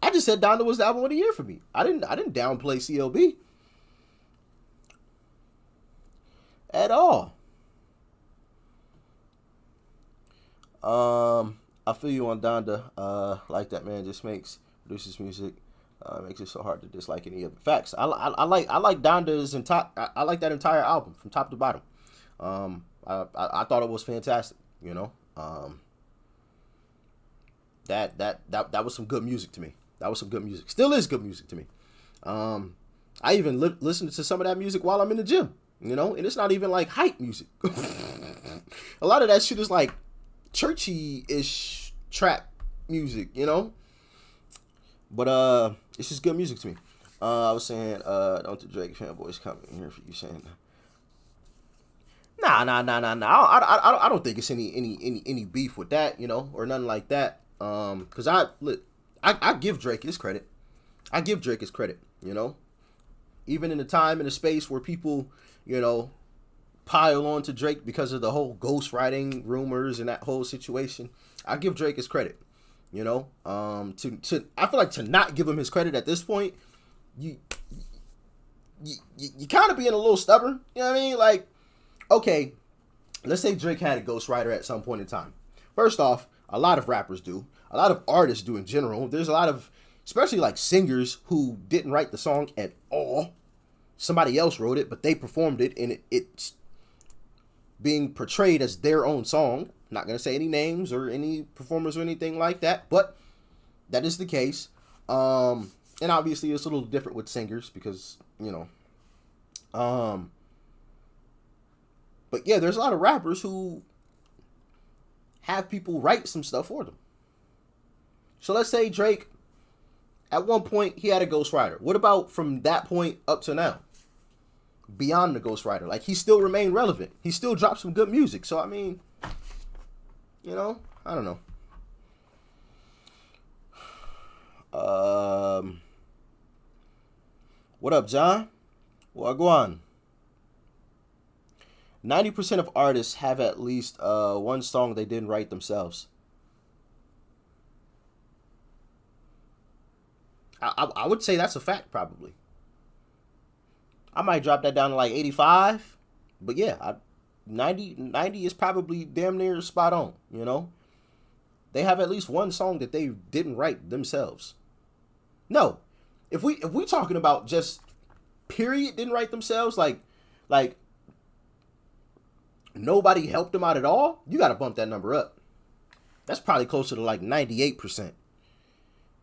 I just said Donda was the album of the year for me. I didn't downplay CLB at all. I feel you on Donda. Like that man just produces music. Makes it so hard to dislike any of it. Facts. I like Donda's I like that entire album from top to bottom. I thought it was fantastic. That was some good music to me. That was some good music. Still is good music to me. I even listen to some of that music while I'm in the gym, you know, and it's not even like hype music. A lot of that shit is like churchy-ish trap music, you know. But it's just good music to me. I was saying, don't the Drake fanboys come in here for you saying that. Nah. I don't think it's any beef with that, you know, or nothing like that. Cause I give Drake his credit. I give Drake his credit, you know. Even in a time and a space where people, you know, pile on to Drake because of the whole ghostwriting rumors and that whole situation, I give Drake his credit, you know. I feel like to not give him his credit at this point, you kind of being a little stubborn. You know what I mean? Like, okay, let's say Drake had a ghostwriter at some point in time. First off, a lot of rappers do. A lot of artists do in general. There's a lot of, especially like singers who didn't write the song at all. Somebody else wrote it, but they performed it, and it's being portrayed as their own song. Not going to say any names or any performers or anything like that, but that is the case. And obviously it's a little different with singers because, you know. But yeah, there's a lot of rappers who have people write some stuff for them. So let's say Drake, at one point, he had a ghostwriter. What about from that point up to now? Beyond the ghostwriter. Like, he still remained relevant. He still dropped some good music. So, I mean, you know, I don't know. What up, John? Well, go on. 90% of artists have at least one song they didn't write themselves. I would say that's a fact, probably. I might drop that down to like 85. But yeah, 90 is probably damn near spot on, you know? They have at least one song that they didn't write themselves. No. If we talking about just period didn't write themselves, like nobody helped them out at all, you got to bump that number up. That's probably closer to like 98%.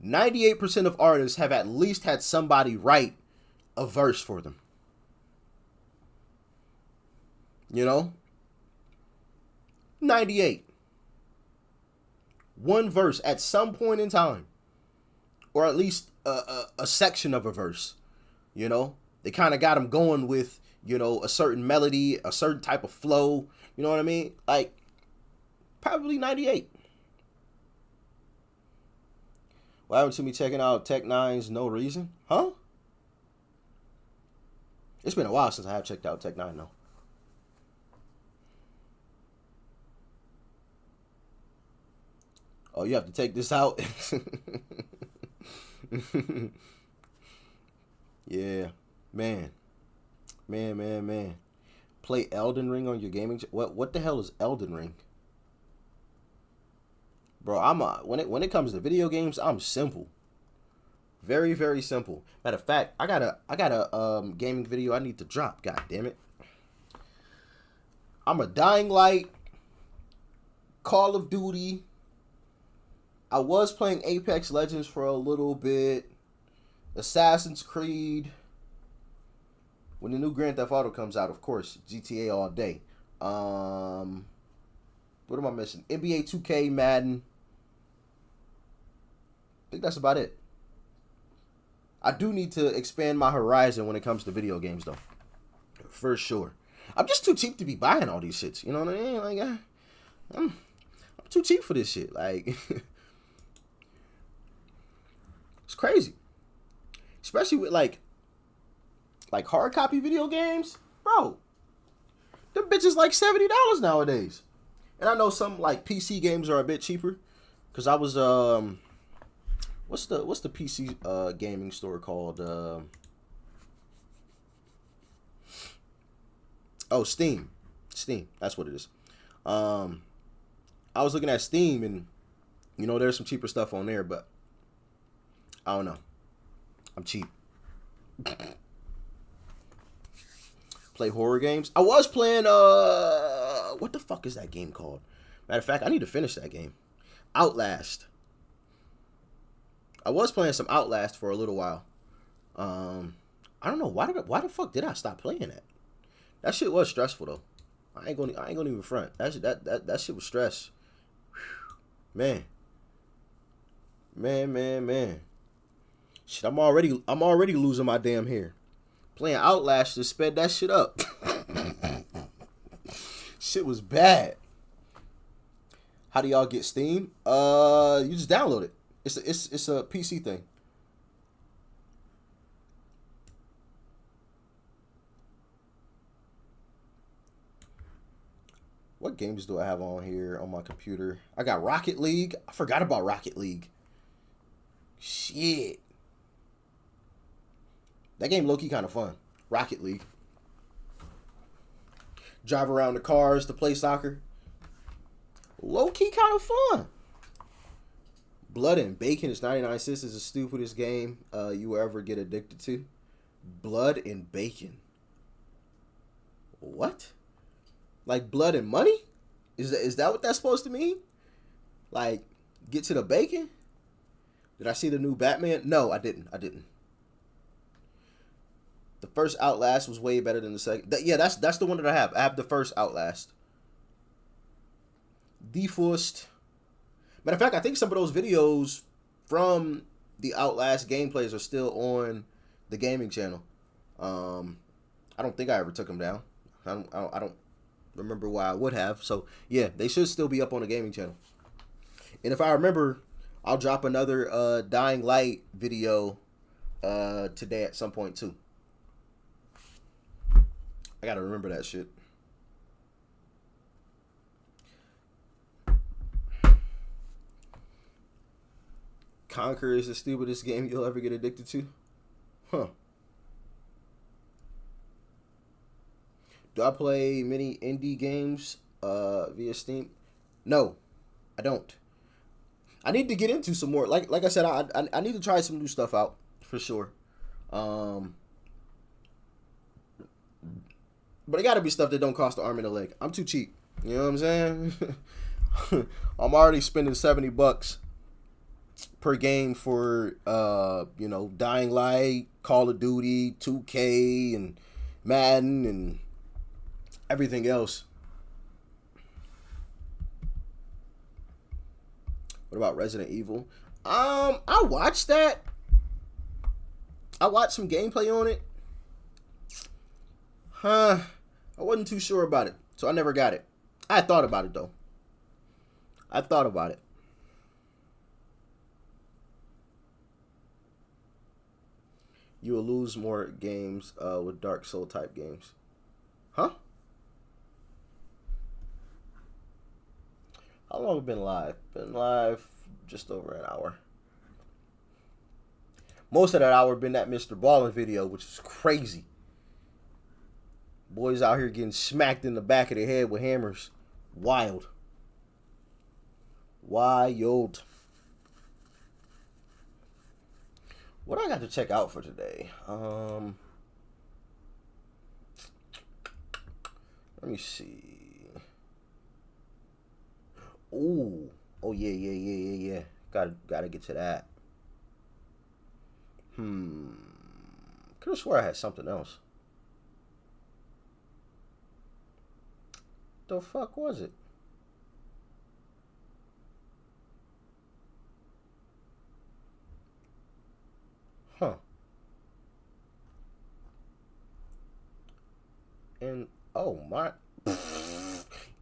98% of artists have at least had somebody write a verse for them. You know? 98. One verse at some point in time. Or at least a section of a verse. You know? They kind of got them going with, you know, a certain melody, a certain type of flow. You know what I mean? Like, probably 98. What happened to me checking out Tech Nine's No Reason? Huh? It's been a while since I have checked out Tech Nine, though. Oh, you have to take this out? Yeah. Man. Play Elden Ring on your gaming... What the hell is Elden Ring? Bro, when it comes to video games, I'm simple. Very, very simple. Matter of fact, I got a gaming video I need to drop. God damn it. I'm a Dying Light, Call of Duty. I was playing Apex Legends for a little bit. Assassin's Creed. When the new Grand Theft Auto comes out, of course, GTA all day. What am I missing? NBA 2K, Madden. I think that's about it. I do need to expand my horizon when it comes to video games, though. For sure. I'm just too cheap to be buying all these shits. You know what I mean? Like, I'm too cheap for this shit. Like, it's crazy. Especially with, like hard copy video games. Bro, them bitches like $70 nowadays. And I know some, like, PC games are a bit cheaper. Because I was, what's the PC gaming store called? Steam. Steam, that's what it is. I was looking at Steam, and, you know, there's some cheaper stuff on there, but I don't know. I'm cheap. Play horror games. I was playing, what the fuck is that game called? Matter of fact, I need to finish that game. Outlast. I was playing some Outlast for a little while. I don't know why the fuck did I stop playing that? That shit was stressful though. I ain't gonna even front. That shit was stress. Whew. Man. Shit, I'm already losing my damn hair. Playing Outlast just sped that shit up. Shit was bad. How do y'all get Steam? You just download it. It's a PC thing. What games do I have on here on my computer? I got Rocket League. I forgot about Rocket League. Shit. That game low-key kind of fun. Rocket League. Drive around the cars to play soccer. Low-key kind of fun. Blood and Bacon is 99 cents. Is the stupidest game you will ever get addicted to. Blood and Bacon. What? Like blood and money? Is that what that's supposed to mean? Like, get to the bacon? Did I see the new Batman? No, I didn't. The first Outlast was way better than the second. Yeah, that's the one that I have. I have the first Outlast. Defust. Matter of fact, I think some of those videos from the Outlast gameplays are still on the gaming channel. I don't think I ever took them down. I don't remember why I would have. So yeah, they should still be up on the gaming channel. And if I remember, I'll drop another Dying Light video today at some point too. I gotta remember that shit. Conquer is the stupidest game you'll ever get addicted to. Huh. Do I play many indie games via Steam? No, I don't. I need to get into some more. Like I said, I need to try some new stuff out for sure. But it got to be stuff that don't cost an arm and a leg. I'm too cheap. You know what I'm saying? I'm already spending $70 per game for Dying Light, Call of Duty, 2K, and Madden, and everything else. What about Resident Evil? I watched that. I watched some gameplay on it. I wasn't too sure about it, so I never got it. I thought about it though. I thought about it. You will lose more games with Dark Soul type games. Huh? How long have we been live? Been live just over an hour. Most of that hour been that Mr. Ballin video, which is crazy. Boys out here getting smacked in the back of the head with hammers. Wild. Wild. What I got to check out for today? Let me see. Ooh. Oh yeah. Gotta get to that. Could have swore I had something else. The fuck was it? Huh. And oh my,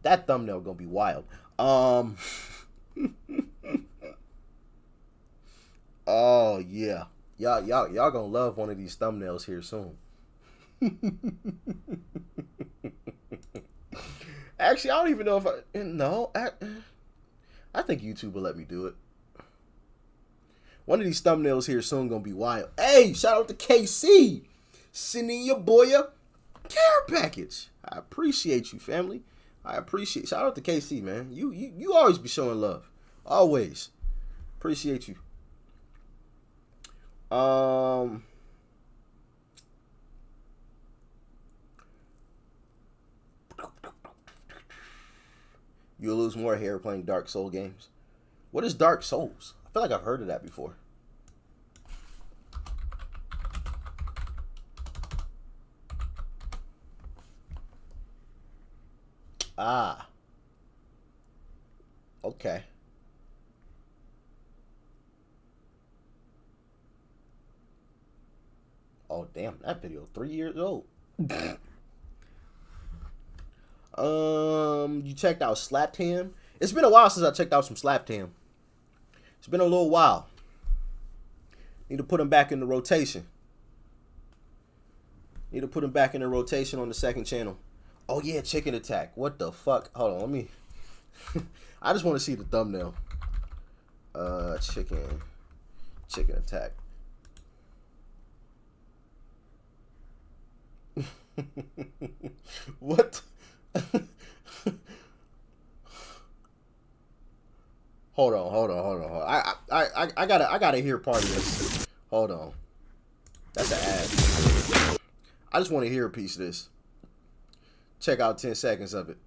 that thumbnail gonna be wild. Oh yeah. Y'all gonna love one of these thumbnails here soon. Actually, I don't even know if I think YouTube will let me do it. One of these thumbnails here soon gonna be wild. Hey, shout out to KC. Sending your boy a care package. I appreciate you, family. Shout out to KC, man. You always be showing love. Always. Appreciate you. You'll lose more hair playing Dark Soul games. What is Dark Souls? I feel like I've heard of that before. Ah. Okay. Oh damn, that video 3 years old. You checked out Slapped Him? It's been a while since I checked out some Slapped Him. It's been a little while. Need to put him back in the rotation. Need to put him back in the rotation on the second channel. Oh yeah, Chicken Attack. What the fuck? Hold on, let me. I just want to see the thumbnail. Chicken Attack. What? Hold on. I gotta hear part of this. Hold on. That's an ad. I just want to hear a piece of this. Check out 10 seconds of it.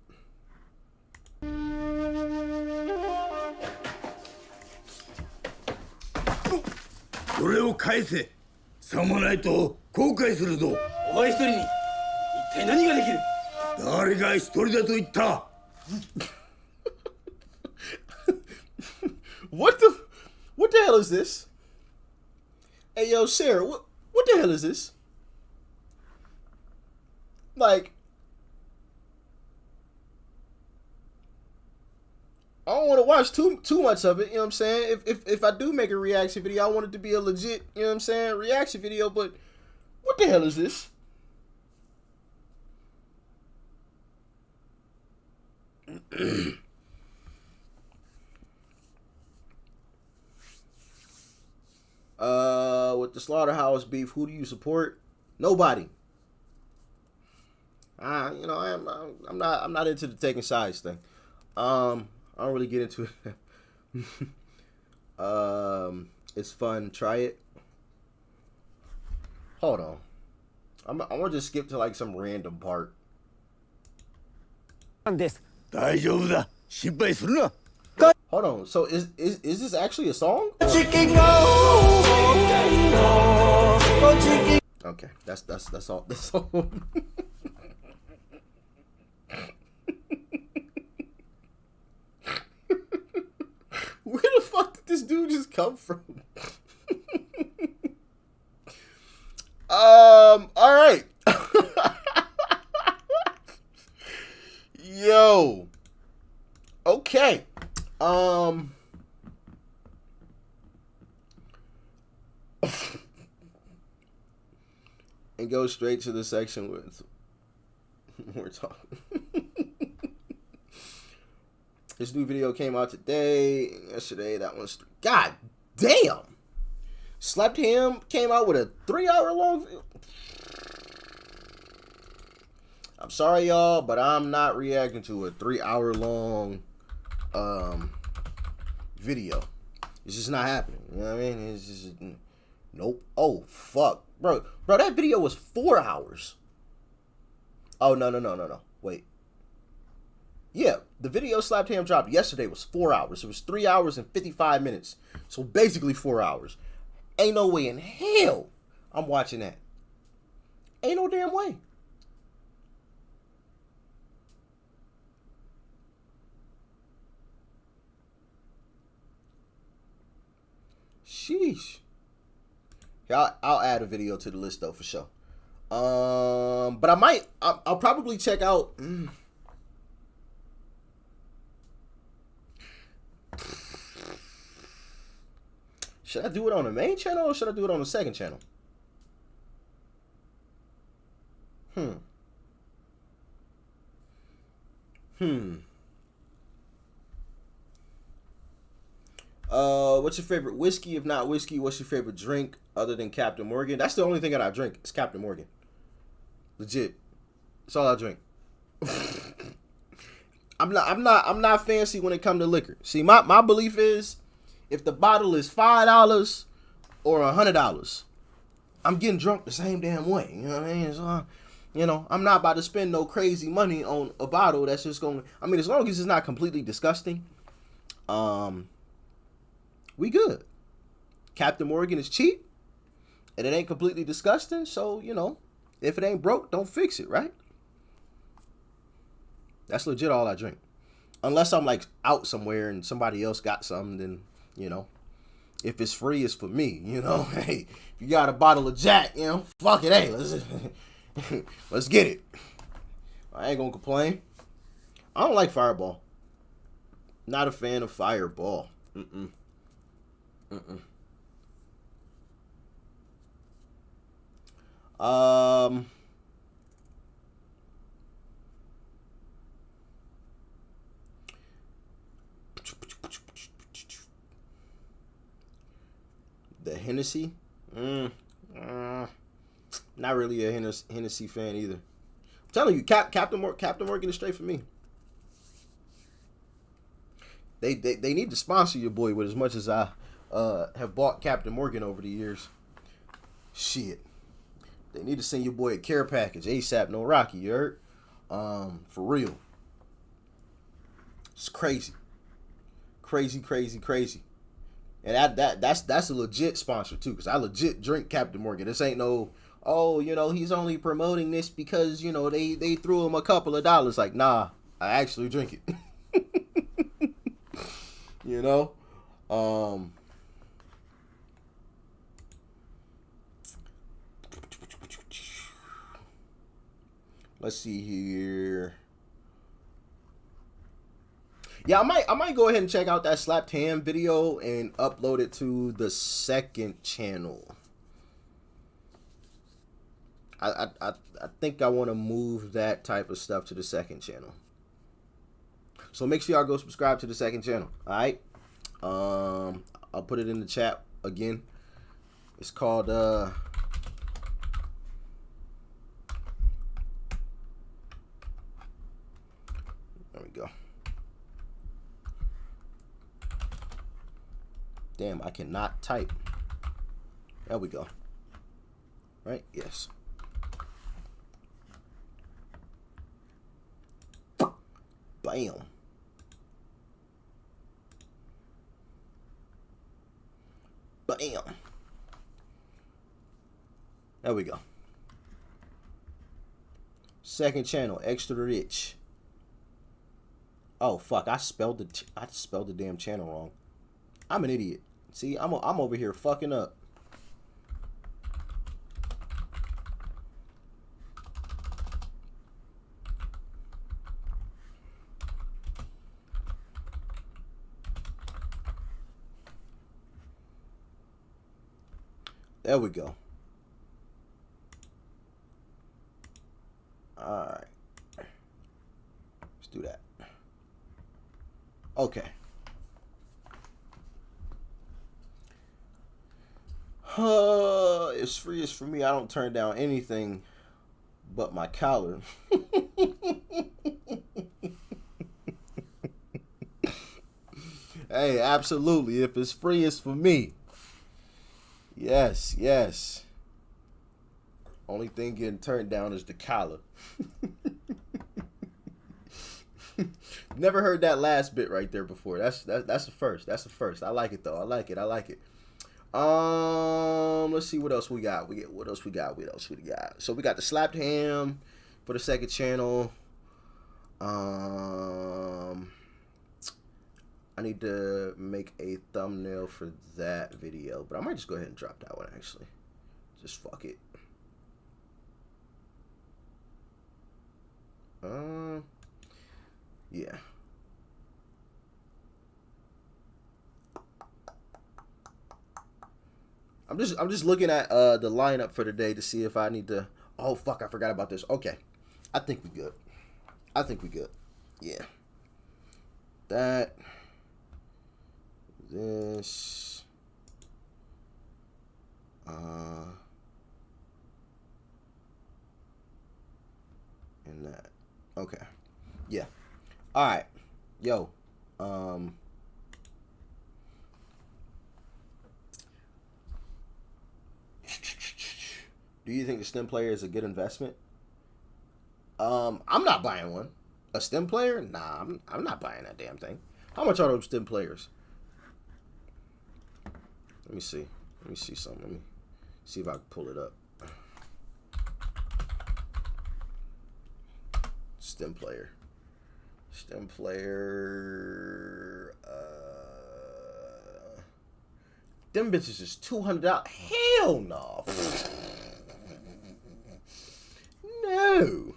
それを返せ。さもないと後悔するぞ。お前一人に一体何ができる？誰が一人だと言った？ What the hell is this? Hey yo, Sarah, what the hell is this? Like, I don't want to watch too much of it, you know what I'm saying? If I do make a reaction video, I want it to be a legit, you know what I'm saying, reaction video, but what the hell is this? With the slaughterhouse beef, who do you support? Nobody. You know, I'm not into the taking sides thing. I don't really get into it. It's fun. Try it. Hold on. I'm gonna just skip to like some random part. 大丈夫だ。心配するな。 Hold on. So is this actually a song? Okay, that's all. That's all. Where the fuck did this dude just come from? All right. Yo. Okay. And go straight to the section with we're talking. This new video came out today. Yesterday, that one's God damn. Slapped Him came out with a 3-hour long video. I'm sorry, y'all, but I'm not reacting to a 3-hour long video. It's just not happening. You know what I mean? It's just nope. Oh fuck, bro, that video was 4 hours. Oh no. Wait. Yeah, the video Slapped Him dropped yesterday was 4 hours. It was 3 hours and 55 minutes. So basically 4 hours. Ain't no way in hell I'm watching that. Ain't no damn way. Sheesh. Yeah, I'll add a video to the list though for sure. But I'll probably check out. Should I do it on the main channel or should I do it on the second channel? What's your favorite whiskey? If not whiskey, what's your favorite drink other than Captain Morgan? That's the only thing that I drink. It's Captain Morgan. Legit. That's all I drink. I'm not fancy when it comes to liquor. See, my belief is if the bottle is $5 or $100, I'm getting drunk the same damn way. You know what I mean? So, you know, I'm not about to spend no crazy money on a bottle that's just going. I mean, as long as it's not completely disgusting, we good. Captain Morgan is cheap, and it ain't completely disgusting. So, you know, if it ain't broke, don't fix it, right? That's legit all I drink. Unless I'm like out somewhere and somebody else got something, then, you know, if it's free, it's for me, you know. Hey, if you got a bottle of Jack, you know, fuck it, hey, let's get it. I ain't gonna complain. I don't like Fireball. Not a fan of Fireball. Mm-mm. The Hennessy? Not really a Hennessy fan either. I'm telling you, Captain Morgan is straight for me. They need to sponsor your boy with as much as I have bought Captain Morgan over the years. Shit. They need to send your boy a care package ASAP, no Rocky, you heard? For real. It's crazy. Crazy. And that's a legit sponsor too, because I legit drink Captain Morgan. This ain't no, oh, you know, he's only promoting this because, you know, they threw him a couple of dollars. Like, nah, I actually drink it. You know? Let's see here. Yeah, I might go ahead and check out that slapped ham video and upload it to the second channel. I think I want to move that type of stuff to the second channel. So make sure y'all go subscribe to the second channel. All right. I'll put it in the chat again. It's called there we go. Damn, I cannot type. There we go. Right? Yes. Bam. Bam. There we go. Second channel, extra rich. Oh fuck! I spelled the damn channel wrong. I'm an idiot. See, I'm over here fucking up. There we go. All right. Let's do that. Okay. It's free as for me. I don't turn down anything but my collar. Hey, absolutely. If it's free, it's for me. Yes, yes. Only thing getting turned down is the collar. Never heard that last bit right there before. That's the first. That's the first. I like it though. I like it. Let's see what else we got. What else we got? So we got the slapped ham for the second channel. I need to make a thumbnail for that video, but I might just go ahead and drop that one actually. Just fuck it. Yeah. I'm just looking at the lineup for today to see if I need to. Oh fuck! I forgot about this. Okay, I think we good. Yeah. That. This. And that. Okay. Yeah. All right. Yo. Do you think the stem player is a good investment? I'm not buying one. A stem player? Nah, I'm not buying that damn thing. How much are those stem players? Let me see. Let me see something. Let me see if I can pull it up. Stem player. Stem player. Them bitches is $200. Hell no. No.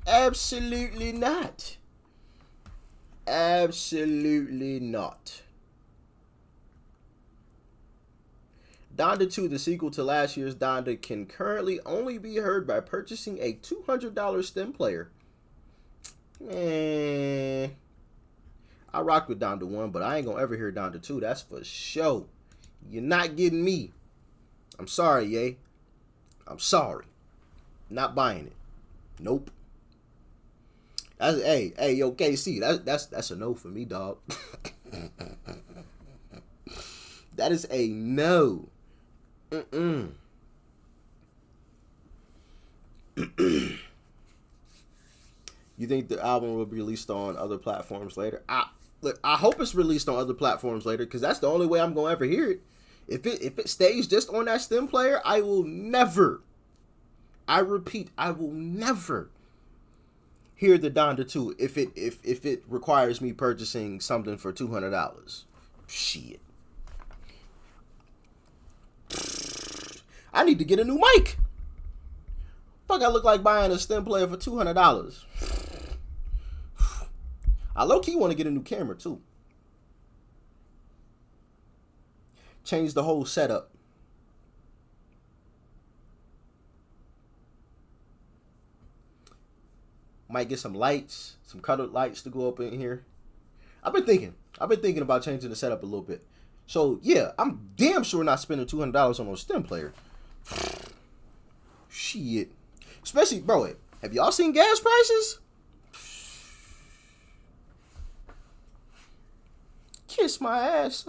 Absolutely not. Absolutely not. Donda 2, the sequel to last year's Donda, can currently only be heard by purchasing a $200 stem player. Man, I rock with Donda 1, but I ain't gonna ever hear Donda 2. That's for sure. You're not getting me. I'm sorry, Ye. I'm sorry. Not buying it. Nope. Hey, yo, KC, that's a no for me, dog. That is a no. You think the album will be released on other platforms later? I hope it's released on other platforms later, because that's the only way I'm gonna ever hear it. If it stays just on that stem player, I will never, I repeat, I will never hear the Donda 2 if it requires me purchasing something for $200. Shit. I need to get a new mic. Fuck, I look like buying a stem player for $200. I low-key want to get a new camera too. Change the whole setup. Might get some lights, some colored lights to go up in here. I've been thinking about changing the setup a little bit. So yeah, I'm damn sure not spending $200 on a stem player. Shit. Especially, bro, have y'all seen gas prices? Kiss my ass.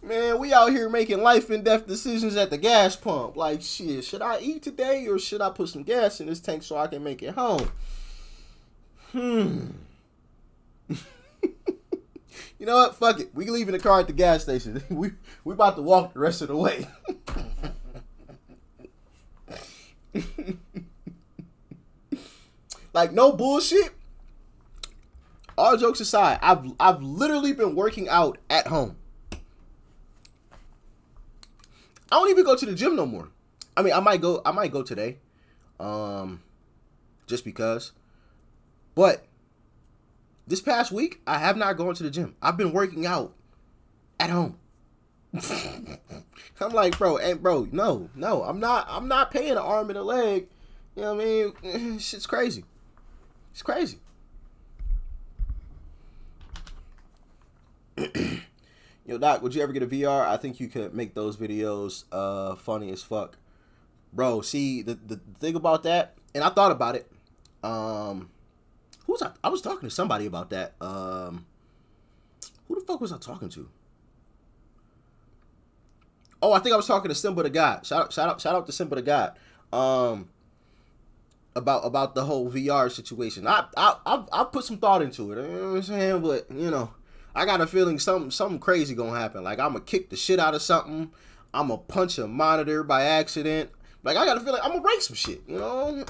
Man, we out here making life and death decisions at the gas pump. Like, shit, should I eat today or should I put some gas in this tank so I can make it home? You know what? Fuck it. We can leave in the car at the gas station. We about to walk the rest of the way. Like, no bullshit. All jokes aside, I've literally been working out at home. I don't even go to the gym no more. I mean, I might go today. Just because. But this past week, I have not gone to the gym. I've been working out at home. I'm like, bro, no, I'm not paying an arm and a leg. You know what I mean? Shit's crazy. It's crazy. Yo, Doc, would you ever get a VR? I think you could make those videos funny as fuck. Bro, see, the thing about that, and I thought about it. I was talking to somebody about that. Who the fuck was I talking to? Oh, I think I was talking to Simba the God. Shout out to Simba the God. About the whole VR situation. I put some thought into it. You know what I'm saying? But, you know, I got a feeling something crazy gonna happen. Like, I'm gonna kick the shit out of something. I'm gonna punch a monitor by accident. Like, I got a feeling I'm gonna break some shit, you know?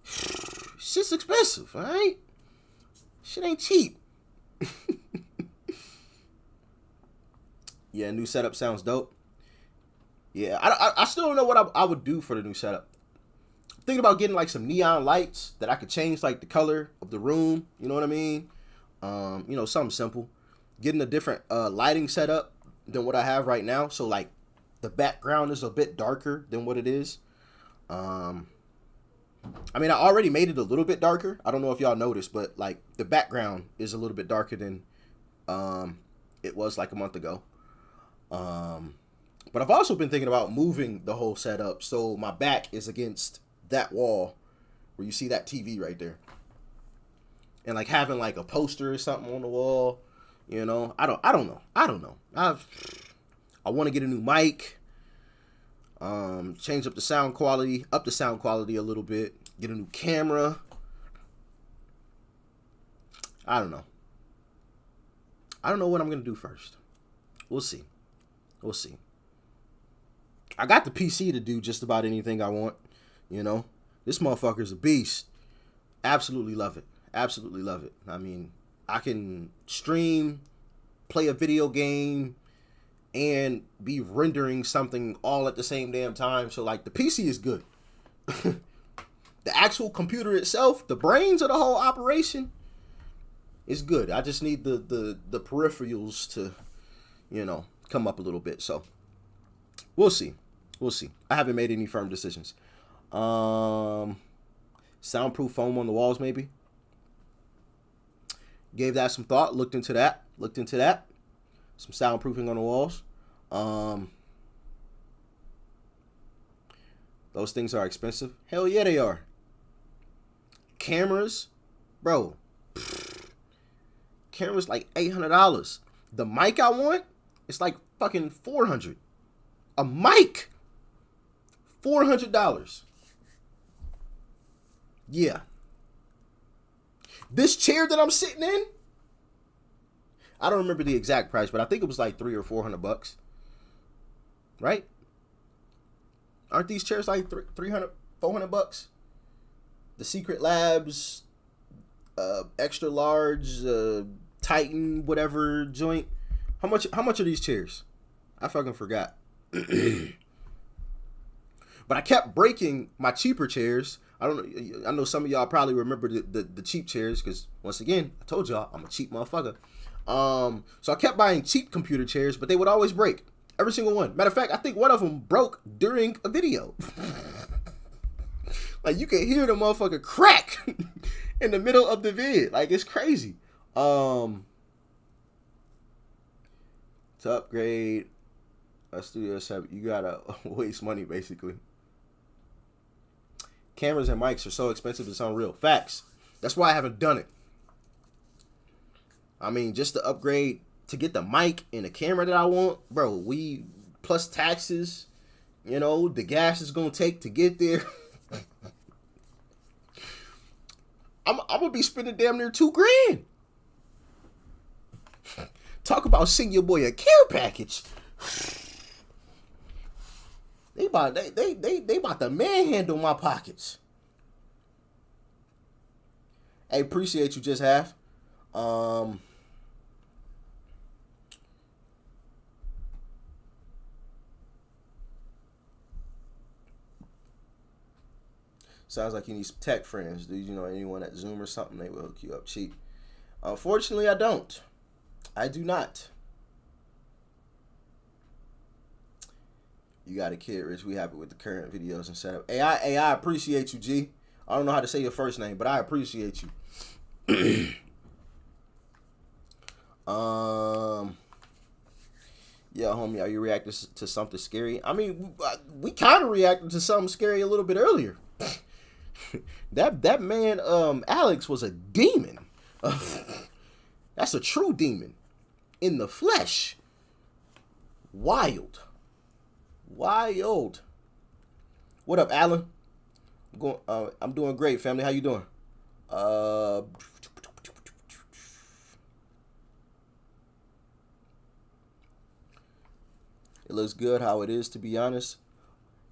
Shit's expensive, alright? Shit ain't cheap. Yeah, new setup sounds dope. Yeah, I still don't know what I would do for the new setup. I'm thinking about getting like some neon lights that I could change like the color of the room. You know what I mean? You know, something simple. Getting a different lighting setup than what I have right now. So like the background is a bit darker than what it is. I mean, I already made it a little bit darker. I don't know if y'all noticed, but like the background is a little bit darker than it was like a month ago. But I've also been thinking about moving the whole setup so my back is against that wall where you see that TV right there. And like having like a poster or something on the wall, you know. I don't know. I want to get a new mic. Change up the sound quality a little bit. Get a new camera. I don't know. I don't know what I'm gonna do first. We'll see. I got the PC to do just about anything I want. You know, this motherfucker's a beast. Absolutely love it. Absolutely love it. I mean, I can stream, play a video game, and be rendering something all at the same damn time. So like the PC is good. The actual computer itself, the brains of the whole operation, is good. I just need the peripherals to, come up a little bit. So we'll see. We'll see. I haven't made any firm decisions. Soundproof foam on the walls, maybe. Gave that some thought. Looked into that. Some soundproofing on the walls. Those things are expensive. Hell yeah, they are. Cameras, bro. Cameras like $800. The mic I want, it's like fucking $400. A mic, $400. Yeah. This chair that I'm sitting in, I don't remember the exact price, but I think it was like $300 or $400. Right? Aren't these chairs like $300, $400? The Secret Labs, extra large, Titan, whatever joint. How much are these chairs? I fucking forgot. But I kept breaking my cheaper chairs. I know some of y'all probably remember the cheap chairs because once again, I told y'all I'm a cheap motherfucker. So I kept buying cheap computer chairs, but they would always break. Every single one. Matter of fact, I think one of them broke during a video. Like you can hear the motherfucker crack in the middle of the vid. Like it's crazy. To upgrade a studio setup, you gotta waste money basically. Cameras and mics are so expensive it's unreal. Facts. That's why I haven't done it. I mean, just to upgrade to get the mic and the camera that I want, bro, we plus taxes, the gas is gonna take to get there. I'm gonna be spending damn near $2,000. Talk about send your boy a care package. They about to manhandle my pockets. Hey, appreciate you, just half. Sounds like you need some tech friends. Do you know anyone at Zoom or something? They will hook you up cheap. Unfortunately, I don't. I do not. You got a kid, Rich. We happy with the current videos and setup. Hey, I appreciate you, G. I don't know how to say your first name, but I appreciate you. Yeah, homie, are you reacting to something scary? I mean, we kind of reacted to something scary a little bit earlier. That man, Alex, was a demon. That's a true demon in the flesh. Wild. What up, Alan? I'm doing great, family. How you doing? It looks good how it is, to be honest.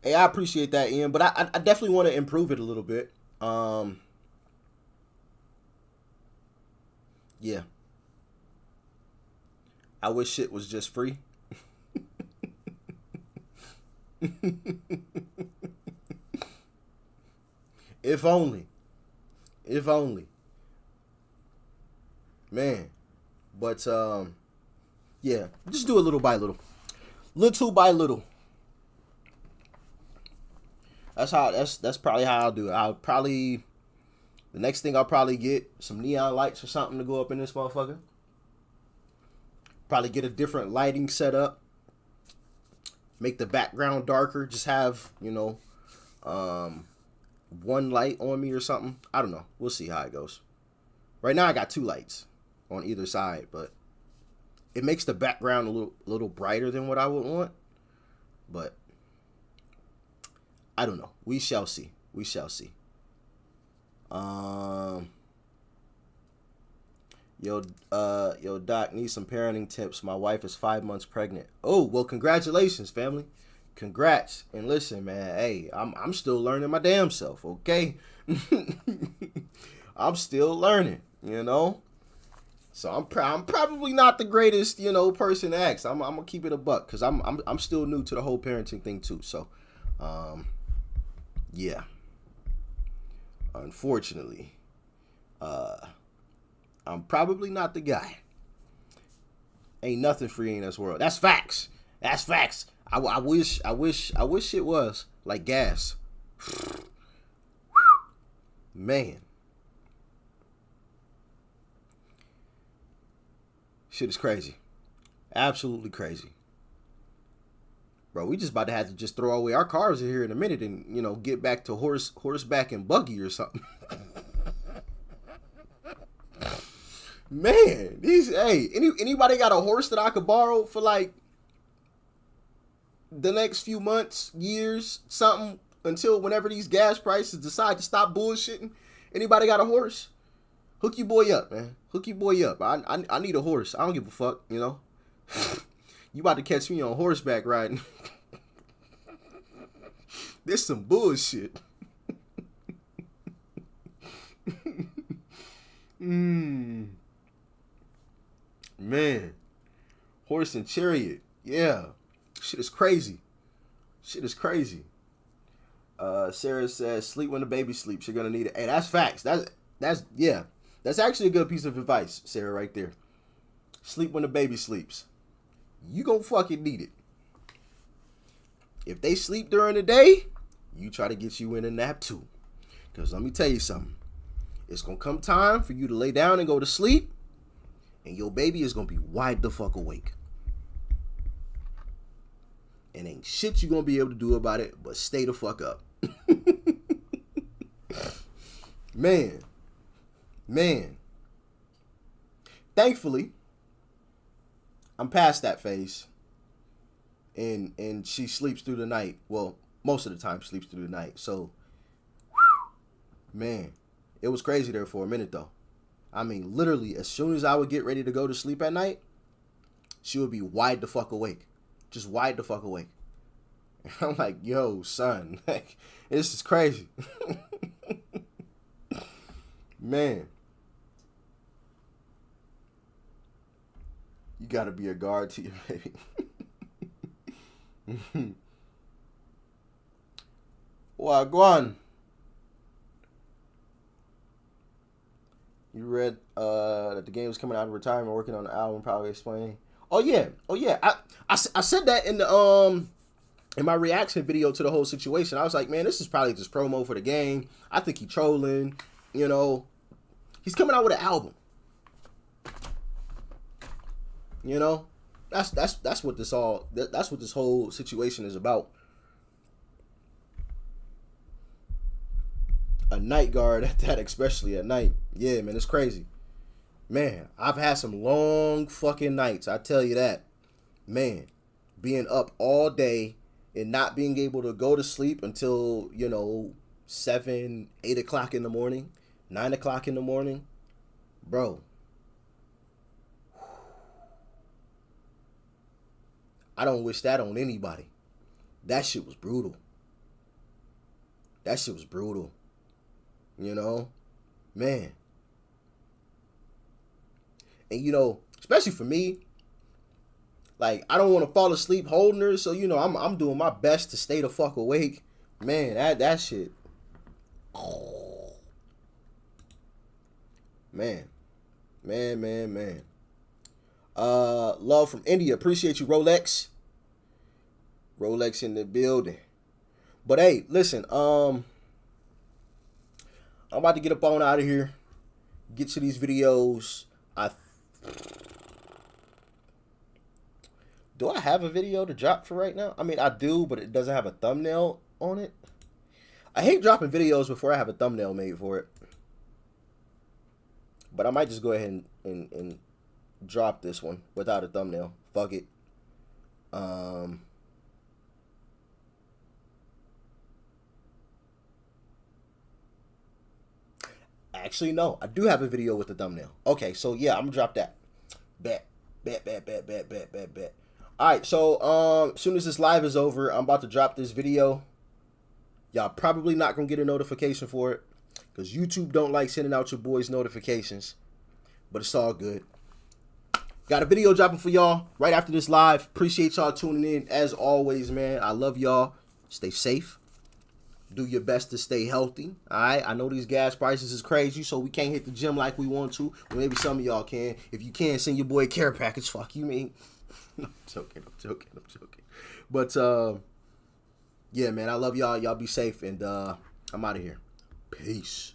Hey, I appreciate that, Ian, but I definitely want to improve it a little bit. Yeah. I wish shit was just free. If only. Man. But, yeah. Just do it little by little. Little by little. That's probably how I'll do it. The next thing I'll probably get some neon lights or something to go up in this motherfucker. Probably get a different lighting setup. Make the background darker. Just have, one light on me or something. I don't know. We'll see how it goes. Right now I got 2 lights on either side, but it makes the background a little brighter than what I would want. But I don't know. We shall see. Yo, Doc, need some parenting tips. My wife is 5 months pregnant. Oh, well, congratulations, family. congrats. And listen, man, hey, I'm still learning my damn self, okay? I'm still learning, you know? So I'm probably not the greatest, you know, person to ask. I'm gonna keep it a buck because I'm still new to the whole parenting thing too. So, yeah. Unfortunately, I'm probably not the guy. Ain't nothing free in this world. That's facts. That's facts. I wish it was like gas. Man. Shit is crazy. Absolutely crazy. Bro, we just about to have to just throw away our cars in here in a minute and, you know, get back to horseback and buggy or something. Man, anybody got a horse that I could borrow for like the next few months, years, something, until whenever these gas prices decide to stop bullshitting? Anybody got a horse? Hook your boy up, man. Hook your boy up. I need a horse. I don't give a fuck, you know. You about to catch me on horseback riding. This some bullshit. Man. Horse and chariot. Yeah. Shit is crazy. Shit is crazy. Sarah says, sleep when the baby sleeps. You're gonna need it. Hey, that's facts. That's yeah. That's actually a good piece of advice, Sarah, right there. Sleep when the baby sleeps. You gonna fucking need it. If they sleep during the day, you try to get you in a nap too. Because let me tell you something. It's gonna come time for you to lay down and go to sleep, and your baby is gonna be wide the fuck awake. And ain't shit you gonna be able to do about it but stay the fuck up. Man. Thankfully, I'm past that phase. And she sleeps through the night. Well, most of the time sleeps through the night. So, man, it was crazy there for a minute though. I mean, literally, as soon as I would get ready to go to sleep at night, she would be wide the fuck awake. Just wide the fuck awake. And I'm like, yo, son, like, this is crazy. Man. You gotta be a guard to your baby. Wagwan. You read that the game was coming out of retirement, working on the album, probably explaining. Oh yeah. I said that in my reaction video to the whole situation. I was like, man, this is probably just promo for the game. I think he trolling. You know, he's coming out with an album. You know, that's what this whole situation is about. A night guard at that, especially at night. Yeah, man, it's crazy. Man, I've had some long fucking nights, I tell you that. Man, being up all day and not being able to go to sleep until, 7, 8 o'clock in the morning, 9 o'clock in the morning. Bro. I don't wish that on anybody. That shit was brutal. Man. And especially for me, like, I don't want to fall asleep holding her, so I'm doing my best to stay the fuck awake. Man, that shit. Man. Love from India. Appreciate you, Rolex. Rolex in the building. But hey, listen, I'm about to get up on out of here. Get to these videos. Do I have a video to drop for right now? I mean, I do, but it doesn't have a thumbnail on it. I hate dropping videos before I have a thumbnail made for it. But I might just go ahead and drop this one without a thumbnail. Fuck it. Actually, no. I do have a video with a thumbnail. Okay, so yeah, I'm gonna drop that. Bet. All right, so as soon as this live is over, I'm about to drop this video. Y'all probably not gonna get a notification for it because YouTube don't like sending out your boys notifications, but it's all good. Got a video dropping for y'all right after this live. Appreciate y'all tuning in as always, man. I love y'all. Stay safe. Do your best to stay healthy. All right. I know these gas prices is crazy, so we can't hit the gym like we want to. Well, maybe some of y'all can. If you can, send your boy a care package. Fuck you, mean? I'm joking. But yeah, man, I love y'all. Y'all be safe, and I'm out of here. Peace.